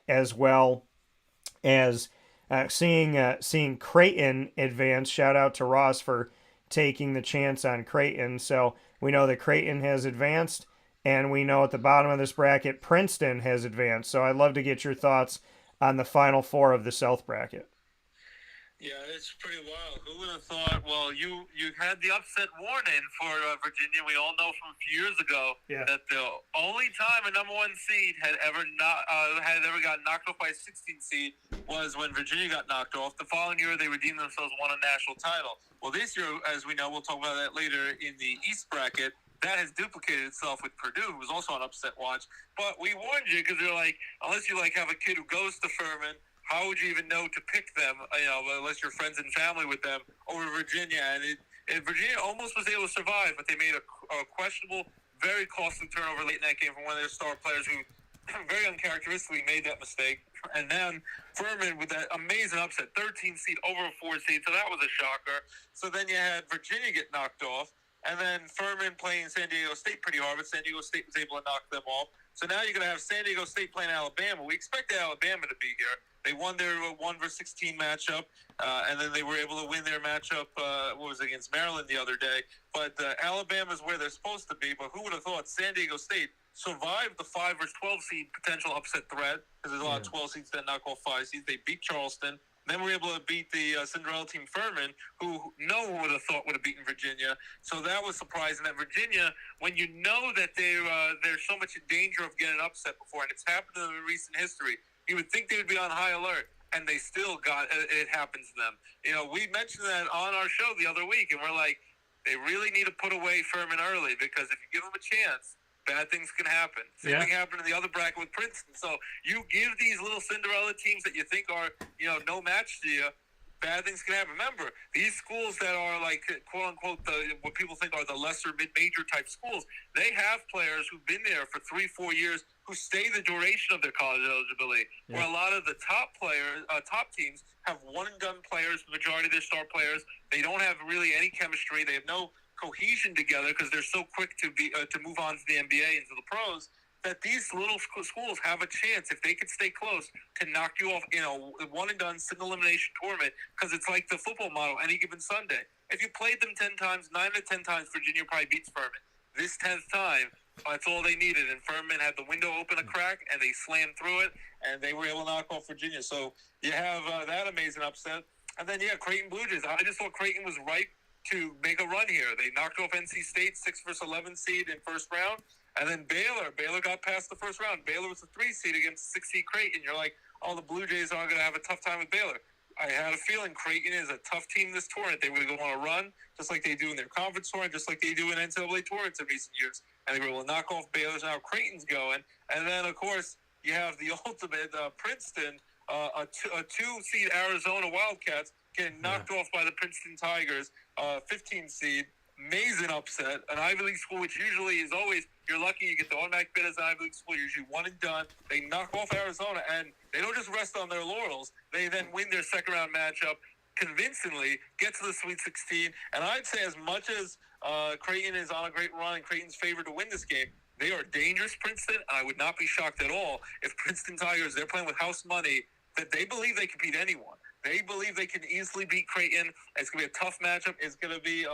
as well as seeing Creighton advance. Shout out to Ross for taking the chance on Creighton. So we know that Creighton has advanced, and we know at the bottom of this bracket Princeton has advanced. So I'd love to get your thoughts on the Final Four of the South bracket. Yeah, it's pretty wild. Who would have thought? Well, you had the upset warning for Virginia. We all know from a few years ago that the only time a number 1 seed had ever got knocked off by a 16 seed was when Virginia got knocked off. The following year, they redeemed themselves, won a national title. Well, this year, as we know, we'll talk about that later in the East bracket. That has duplicated itself with Purdue, who was also on upset watch. But we warned you because they're like, unless you have a kid who goes to Furman, how would you even know to pick them, unless you're friends and family with them, over Virginia? And Virginia almost was able to survive, but they made a questionable, very costly turnover late in that game from one of their star players who very uncharacteristically made that mistake. And then Furman with that amazing upset, 13 seed over a 4 seed, so that was a shocker. So then you had Virginia get knocked off, and then Furman playing San Diego State pretty hard, but San Diego State was able to knock them off. So now you're going to have San Diego State playing Alabama. We expected Alabama to be here. They won their 1-16 matchup, and then they were able to win their matchup, against Maryland the other day. But Alabama's where they're supposed to be, but who would have thought San Diego State survived the 5 versus 12 seed potential upset threat, because there's a lot of 12 seeds that knock off 5 seeds. They beat Charleston. Then we're able to beat the Cinderella team Furman, who no one would have thought would have beaten Virginia. So that was surprising that Virginia, when you know that they're so much in danger of getting upset before, and it's happened in recent history, you would think they would be on high alert, and they still got it happens to them. We mentioned that on our show the other week, and we're like, they really need to put away Furman early, because if you give them a chance, bad things can happen. Same thing happened in the other bracket with Princeton. So you give these little Cinderella teams that you think are, no match to you, bad things can happen. Remember, these schools that are like, quote unquote, what people think are the lesser mid-major type schools, they have players who've been there for 3-4 years who stay the duration of their college eligibility. Where a lot of the top teams have one-and-done players, the majority of their star players. They don't have really any chemistry. They have no cohesion together because they're so quick to move on to the NBA and to the pros, that these little schools have a chance, if they could stay close, to knock you off in a one-and-done single elimination tournament, because it's like the football model, any given Sunday. If you played them 10 times, 9 to 10 times, Virginia probably beats Furman. This 10th time, that's all they needed, and Furman had the window open a crack, and they slammed through it, and they were able to knock off Virginia. So you have that amazing upset. And then, Creighton Blue Jays. I just thought Creighton was ripe to make a run here. They knocked off NC State, 6 versus 11 seed in first round. And then Baylor got past the first round. Baylor was a 3 seed against 6 seed Creighton. You're like, the Blue Jays are going to have a tough time with Baylor. I had a feeling Creighton is a tough team this tournament. They were going to go on a run, just like they do in their conference tournament, just like they do in NCAA tournaments in recent years. And they were able to knock off Baylor. Now Creighton's going. And then, of course, you have the ultimate Princeton, a 2 seed Arizona Wildcats, getting knocked off by the Princeton Tigers, 15 seed. Amazing upset. An Ivy League school, which usually is always, you're lucky you get the automatic bid as an Ivy League school, usually one and done. They knock off Arizona, and they don't just rest on their laurels. They then win their second round matchup convincingly, get to the Sweet 16. And I'd say, as much as Creighton is on a great run and Creighton's favored to win this game, they are dangerous, Princeton. I would not be shocked at all if Princeton Tigers, they're playing with house money, that they believe they can beat anyone. They believe they can easily beat Creighton. It's going to be a tough matchup. It's going to be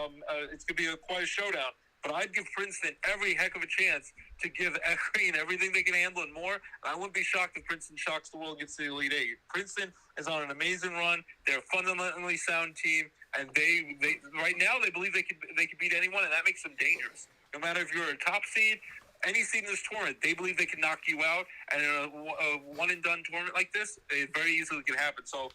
quite a showdown. But I'd give Princeton every heck of a chance to give Creighton everything they can handle and more. And I wouldn't be shocked if Princeton shocks the world and gets to the Elite Eight. Princeton is on an amazing run. They're a fundamentally sound team, and they right now they believe they can beat anyone, and that makes them dangerous. No matter if you're a top seed, any seed in this tournament, they believe they can knock you out. And in a one-and-done tournament like this, it very easily can happen. So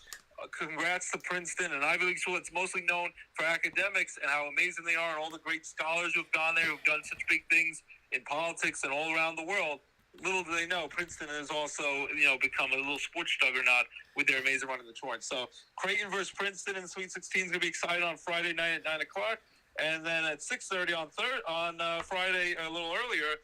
congrats to Princeton, an Ivy League school that's mostly known for academics and how amazing they are, and all the great scholars who've gone there, who've done such big things in politics and all around the world. Little do they know, Princeton has also, become a little sports juggernaut with their amazing run in the tournament. So Creighton versus Princeton in the Sweet 16 is going to be exciting on Friday night at 9 o'clock. And then at 6:30 on Friday, a little earlier,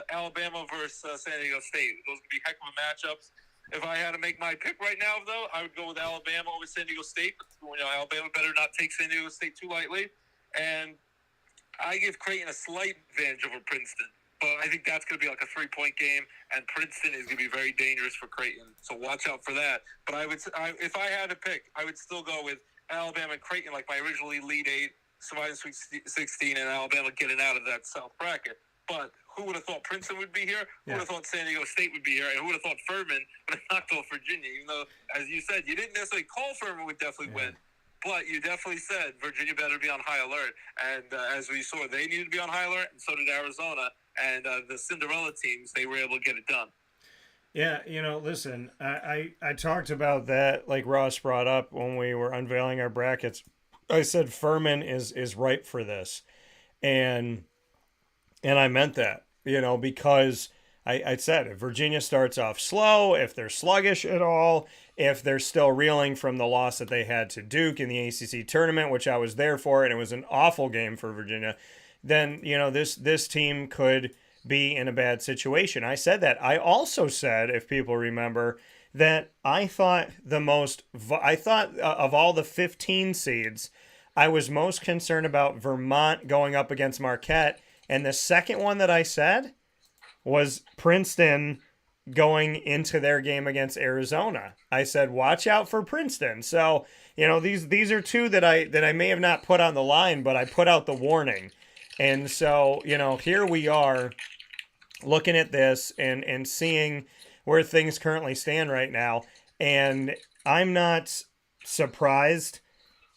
Alabama versus San Diego State. Those are going to be heck of a matchups. If I had to make my pick right now, though, I would go with Alabama over San Diego State. Alabama better not take San Diego State too lightly. And I give Creighton a slight advantage over Princeton. But I think that's going to be like a 3-point game, and Princeton is going to be very dangerous for Creighton. So watch out for that. But if I had to pick, I would still go with Alabama and Creighton, like my original Elite Eight, surviving Sweet 16, and Alabama getting out of that South bracket. But who would have thought Princeton would be here? Who would have thought San Diego State would be here? And who would have thought Furman would have knocked off Virginia? Even though, as you said, you didn't necessarily call Furman would definitely win. But you definitely said Virginia better be on high alert. And as we saw, they needed to be on high alert, and so did Arizona. And the Cinderella teams, they were able to get it done. Yeah, listen, I talked about that, like Ross brought up when we were unveiling our brackets. I said Furman is ripe for this. And I meant that, because I said if Virginia starts off slow, if they're sluggish at all, if they're still reeling from the loss that they had to Duke in the ACC tournament, which I was there for, and it was an awful game for Virginia, then, this team could be in a bad situation. I said that. I also said, if people remember, that I thought of all the 15 seeds, I was most concerned about Vermont going up against Marquette. And the second one that I said was Princeton going into their game against Arizona. I said, watch out for Princeton. So, these are two that I may have not put on the line, but I put out the warning. And so, here we are looking at this and seeing where things currently stand right now. And I'm not surprised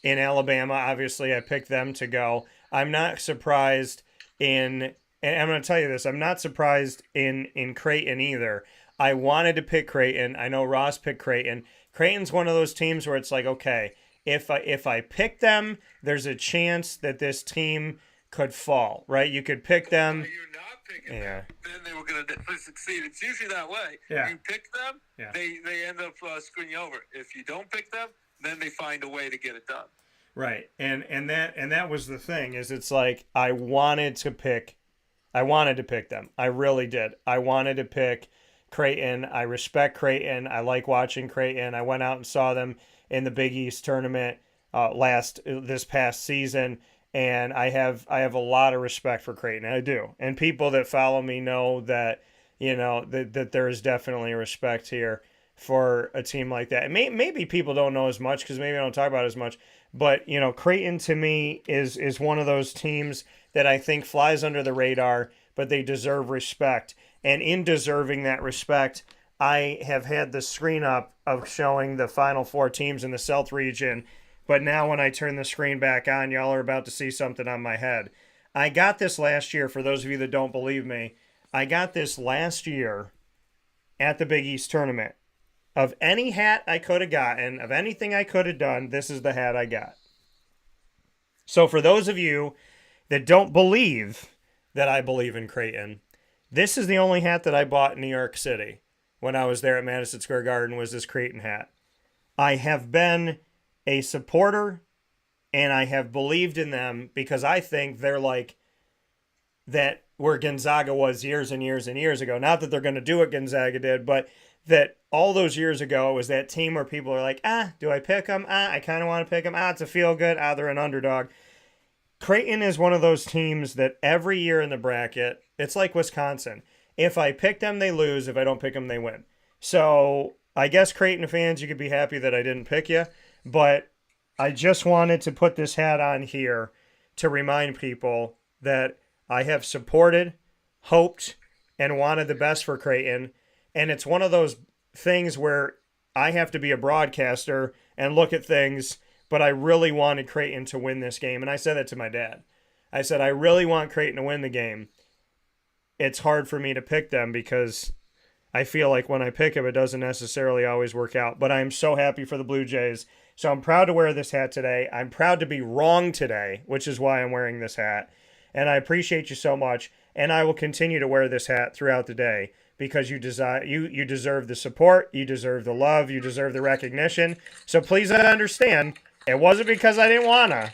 in Alabama. Obviously, I picked them to go. I'm not surprised and I'm going to tell you this, I'm not surprised in Creighton either. I wanted to pick Creighton. I know Ross picked Creighton. Creighton's one of those teams where it's like, okay, if I pick them, there's a chance that this team could fall, right? You could pick them. You're not picking them, then they were going to succeed. It's usually that way. Yeah. You pick them, they end up screwing you over. If you don't pick them, then they find a way to get it done. Right. And that was the thing, is it's like I wanted to pick them. I really did. I wanted to pick Creighton. I respect Creighton. I like watching Creighton. I went out and saw them in the Big East tournament this past season, and I have a lot of respect for Creighton. I do. And people that follow me know that that there is definitely respect here for a team like that. And maybe people don't know as much because maybe I don't talk about it as much. But, Creighton to me is one of those teams that I think flies under the radar, but they deserve respect. And in deserving that respect, I have had the screen up of showing the Final Four teams in the South region. But now when I turn the screen back on, y'all are about to see something on my head. I got this last year, for those of you that don't believe me. I got this last year at the Big East tournament. Of any hat I could have gotten, of anything I could have done, this is the hat I got. So for those of you that don't believe that I believe in Creighton, this is the only hat that I bought in New York City when I was there at Madison Square Garden, was this Creighton hat. I have been a supporter and I have believed in them because I think they're like that where Gonzaga was years and years and years ago. Not that they're going to do what Gonzaga did, but that all those years ago it was that team where people are like, do I pick them? I kind of want to pick them. It's a feel good. They're an underdog. Creighton is one of those teams that every year in the bracket, it's like Wisconsin. If I pick them, they lose. If I don't pick them, they win. So I guess Creighton fans, you could be happy that I didn't pick you. But I just wanted to put this hat on here to remind people that I have supported, hoped, and wanted the best for Creighton. And it's one of those things where I have to be a broadcaster and look at things, but I really wanted Creighton to win this game. And I said that to my dad. I said, I really want Creighton to win the game. It's hard for me to pick them because I feel like when I pick them, it doesn't necessarily always work out. But I'm so happy for the Blue Jays. So I'm proud to wear this hat today. I'm proud to be wrong today, which is why I'm wearing this hat. And I appreciate you so much. And I will continue to wear this hat throughout the day, because you deserve the support, you deserve the love, you deserve the recognition. So please understand, it wasn't because I didn't wanna.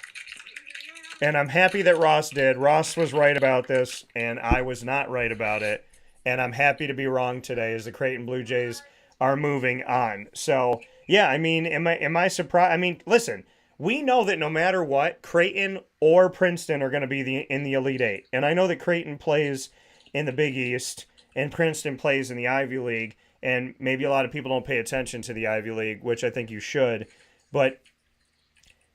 And I'm happy that Ross did. Ross was right about this, and I was not right about it. And I'm happy to be wrong today as the Creighton Blue Jays are moving on. So, yeah, I mean, am I surprised? I mean, listen, we know that no matter what, Creighton or Princeton are going to be in the Elite Eight. And I know that Creighton plays in the Big East, and Princeton plays in the Ivy League, and maybe a lot of people don't pay attention to the Ivy League, which I think you should. But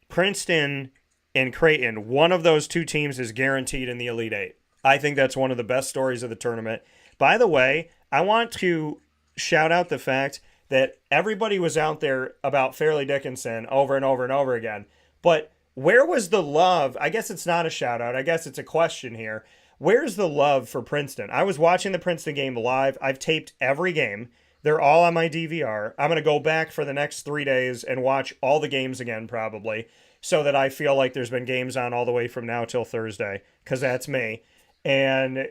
Princeton and Creighton, one of those two teams is guaranteed in the Elite Eight. I think that's one of the best stories of the tournament. By the way, I want to shout out the fact that everybody was out there about Fairleigh Dickinson over and over and over again. But where was the love? I guess it's not a shout out. I guess it's a question here. Where's the love for Princeton? I was watching the Princeton game live. I've taped every game. They're all on my DVR. I'm going to go back for the next 3 days and watch all the games again, probably, so that I feel like there's been games on all the way from now till Thursday, because that's me. And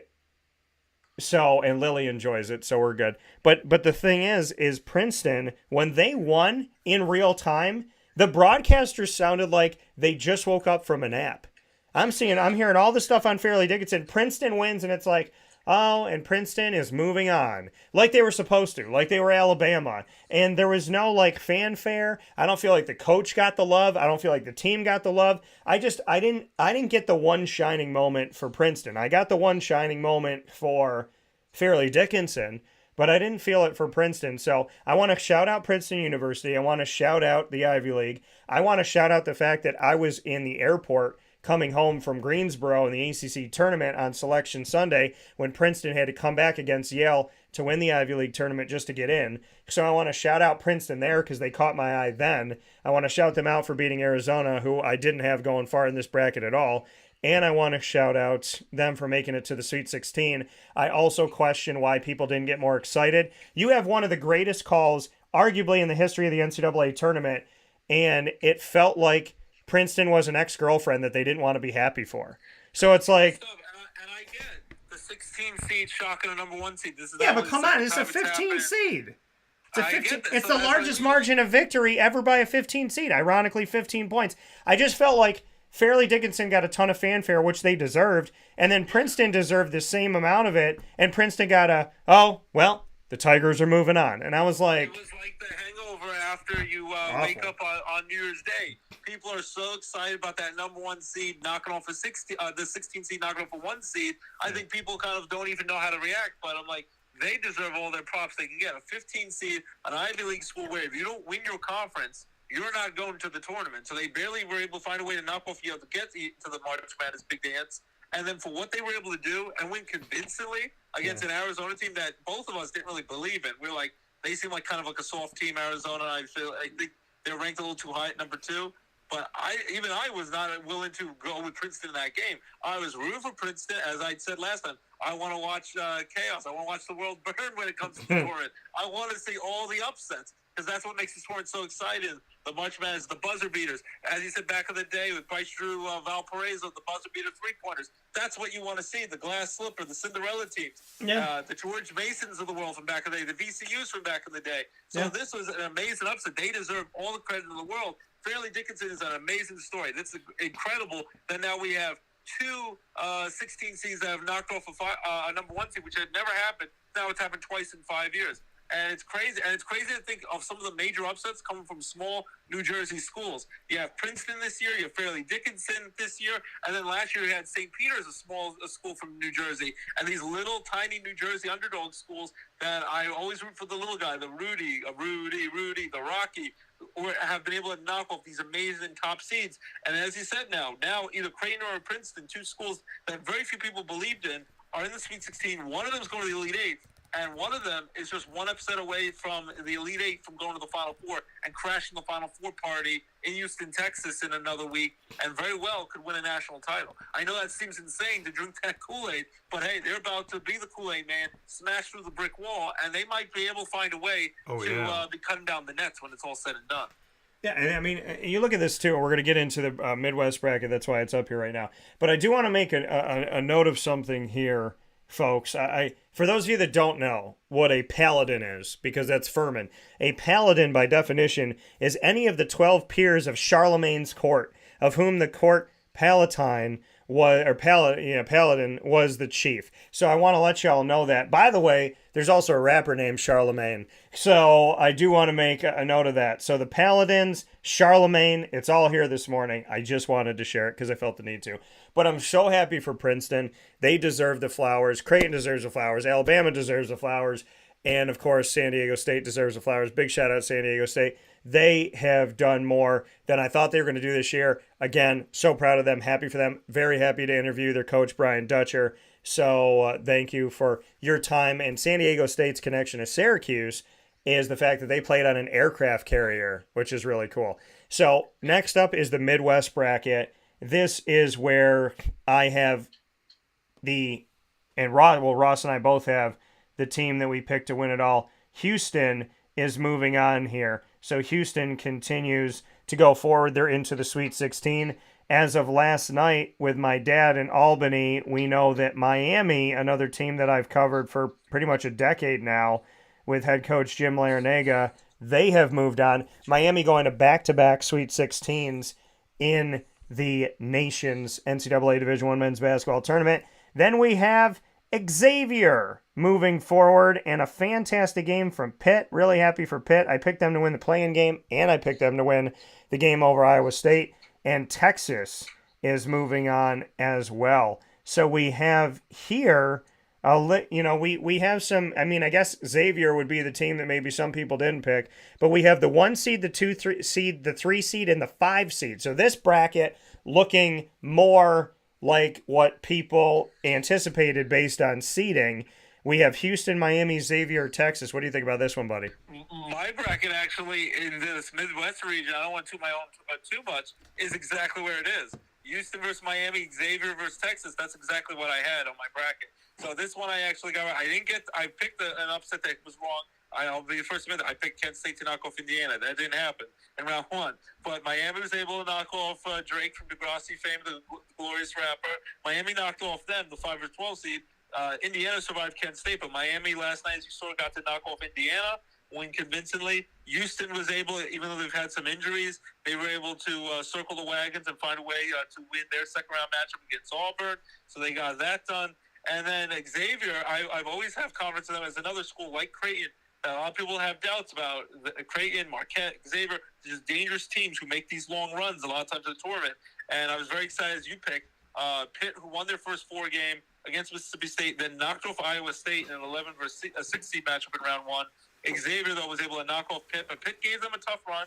Lily enjoys it, so we're good. But the thing is Princeton, when they won in real time, the broadcasters sounded like they just woke up from a nap. I'm hearing all the stuff on Fairleigh Dickinson. Princeton wins, and it's like, oh, and Princeton is moving on. Like they were supposed to. Like they were Alabama. And there was no, like, fanfare. I don't feel like the coach got the love. I don't feel like the team got the love. I didn't get the one shining moment for Princeton. I got the one shining moment for Fairleigh Dickinson, but I didn't feel it for Princeton. So I want to shout out Princeton University. I want to shout out the Ivy League. I want to shout out the fact that I was in the airport coming home from Greensboro in the ACC tournament on Selection Sunday when Princeton had to come back against Yale to win the Ivy League tournament just to get in. So I want to shout out Princeton there because they caught my eye then. I want to shout them out for beating Arizona, who I didn't have going far in this bracket at all. And I want to shout out them for making it to the Sweet 16. I also question why people didn't get more excited. You have one of the greatest calls, arguably in the history of the NCAA tournament, and it felt like Princeton was an ex-girlfriend that they didn't want to be happy for. So it's like... And I get it. The 16 seed shocking a number 1 seed. This is but come on, it's a 15 seed. It's the largest really margin of victory ever by a 15 seed. Ironically, 15 points. I just felt like Fairleigh Dickinson got a ton of fanfare, which they deserved, and then Princeton deserved the same amount of it, and Princeton got the Tigers are moving on. And I was like... It was like the hangover after you wake up on New Year's Day. People are so excited about that number 1 seed knocking off the 16 seed knocking off a 1 seed. I think people kind of don't even know how to react, but I'm like, they deserve all their props they can get. A 15 seed, an Ivy League school where if you don't win your conference, you're not going to the tournament. So they barely were able to find a way to knock off you to get to the March Madness big dance. And then for what they were able to do and win convincingly against an Arizona team that both of us didn't really believe in. We're like, they seem like kind of like a soft team, Arizona. I think they're ranked a little too high at number 2. But I was not willing to go with Princeton in that game. I was rooting for Princeton, as I said last time. I want to watch chaos. I want to watch the world burn when it comes to the tournament. I want to see all the upsets because that's what makes this tournament so exciting. The March Madness, the buzzer beaters. As you said back in the day with Bryce Drew, Valparaiso, the buzzer beater 3-pointers. That's what you want to see. The glass slipper, the Cinderella teams, the George Masons of the world from back in the day, the VCUs from back in the day. So this was an amazing upset. They deserve all the credit in the world. Fairleigh Dickinson is an amazing story. That's incredible that now we have 2 16 seeds that have knocked off a number 1 seed, which had never happened. Now it's happened twice in 5 years. And it's crazy. And it's crazy to think of some of the major upsets coming from small New Jersey schools. You have Princeton this year. You have Fairleigh Dickinson this year. And then last year you had St. Peter's, a school from New Jersey. And these little tiny New Jersey underdog schools that I always root for the little guy, the Rudy, the Rocky, or have been able to knock off these amazing top seeds. And as you said now either Creighton or Princeton, 2 schools that very few people believed in, are in the Sweet 16. One of them is going to the Elite 8. And one of them is just one upset away from the Elite 8 from going to the Final Four and crashing the Final Four party in Houston, Texas in another week, and very well could win a national title. I know that seems insane to drink that Kool-Aid, but hey, they're about to be the Kool-Aid man, smash through the brick wall, and they might be able to find a way to be cutting down the nets when it's all said and done. Yeah, and I mean, you look at this too, and we're going to get into the Midwest bracket, that's why it's up here right now. But I do want to make a note of something here, folks. For those of you that don't know what a paladin is, because that's Furman, a paladin by definition is any of the 12 peers of Charlemagne's court, of whom the court palatine paladin was the chief. So I want to let y'all know that. By the way, there's also a rapper named Charlemagne. So I do want to make a note of that. So the paladins, Charlemagne, it's all here this morning. I just wanted to share it because I felt the need to. But I'm so happy for Princeton. They deserve the flowers. Creighton deserves the flowers. Alabama deserves the flowers. And, of course, San Diego State deserves the flowers. Big shout out to San Diego State. They have done more than I thought they were going to do this year. Again, so proud of them. Happy for them. Very happy to interview their coach, Brian Dutcher. So thank you for your time. And San Diego State's connection to Syracuse is the fact that they played on an aircraft carrier, which is really cool. So next up is the Midwest bracket. This is where I have Ross and I both have the team that we picked to win it all. Houston is moving on here. So Houston continues to go forward. They're into the Sweet 16. As of last night with my dad in Albany, we know that Miami, another team that I've covered for pretty much a decade now with head coach Jim Larinaga, they have moved on. Miami going to back-to-back Sweet 16s in the nation's NCAA Division I men's basketball tournament. Then we have Xavier moving forward and a fantastic game from Pitt. Really happy for Pitt. I picked them to win the play-in game, and I picked them to win the game over Iowa State. And Texas is moving on as well. So we have here, we have some, I guess Xavier would be the team that maybe some people didn't pick, but we have the 1 seed, the 2 seed, the 3 seed, and the 5 seed. So this bracket looking more like what people anticipated based on seeding. We have Houston, Miami, Xavier, Texas. What do you think about this one, buddy? My bracket actually in this Midwest region, I don't want to toot my own too much, is exactly where it is. Houston versus Miami, Xavier versus Texas. That's exactly what I had on my bracket. So this one I actually got right. I picked an upset that was wrong. I'll be the first minute. I picked Kent State to knock off Indiana. That didn't happen in round 1. But Miami was able to knock off Drake from Degrassi fame, the glorious rapper. Miami knocked off them, the 5 or 12 seed. Indiana survived Kent State, but Miami last night, as you saw, got to knock off Indiana, win convincingly. Houston was able, even though they've had some injuries, they were able to circle the wagons and find a way to win their second-round matchup against Auburn. So they got that done. And then Xavier, I've always have confidence in them as another school like Creighton. A lot of people have doubts about Creighton, Marquette, Xavier, just dangerous teams who make these long runs a lot of times in the tournament. And I was very excited as you picked Pitt, who won their first 4 game against Mississippi State, then knocked off Iowa State in an 11 versus 6 seed matchup in round 1. Xavier, though, was able to knock off Pitt, but Pitt gave them a tough run.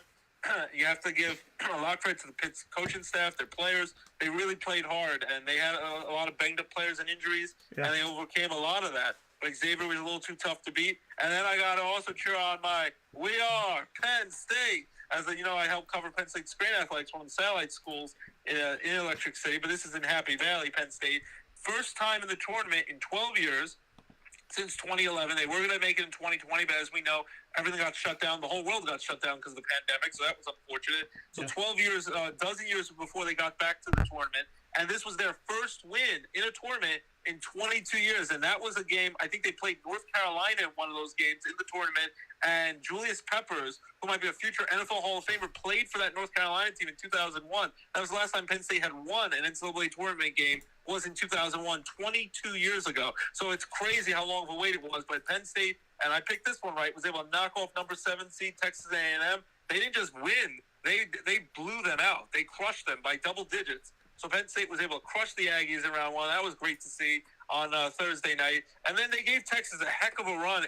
You have to give a lot of credit to the Pitt's coaching staff, their players. They really played hard, and they had a lot of banged-up players and injuries, and they overcame a lot of that. But Xavier was a little too tough to beat. And then I got to also cheer on my We Are Penn State. As I helped cover Penn State Screen Athletics, one of the satellite schools in Electric City, but this is in Happy Valley, Penn State. First time in the tournament in 12 years since 2011. They were going to make it in 2020, but as we know, everything got shut down. The whole world got shut down because of the pandemic, so that was unfortunate. So 12 years, a dozen years before they got back to the tournament, and this was their first win in a tournament in 22 years, and that was a game, I think they played North Carolina in one of those games in the tournament, and Julius Peppers, who might be a future NFL Hall of Famer, played for that North Carolina team in 2001. That was the last time Penn State had won an NCAA tournament game, was in 2001, 22 years ago. So it's crazy how long of a wait it was, but Penn State, and I picked this one right, was able to knock off number 7 seed Texas A&M. They didn't just win. They blew them out. They crushed them by double digits. So Penn State was able to crush the Aggies in round 1. That was great to see on Thursday night. And then they gave Texas a heck of a run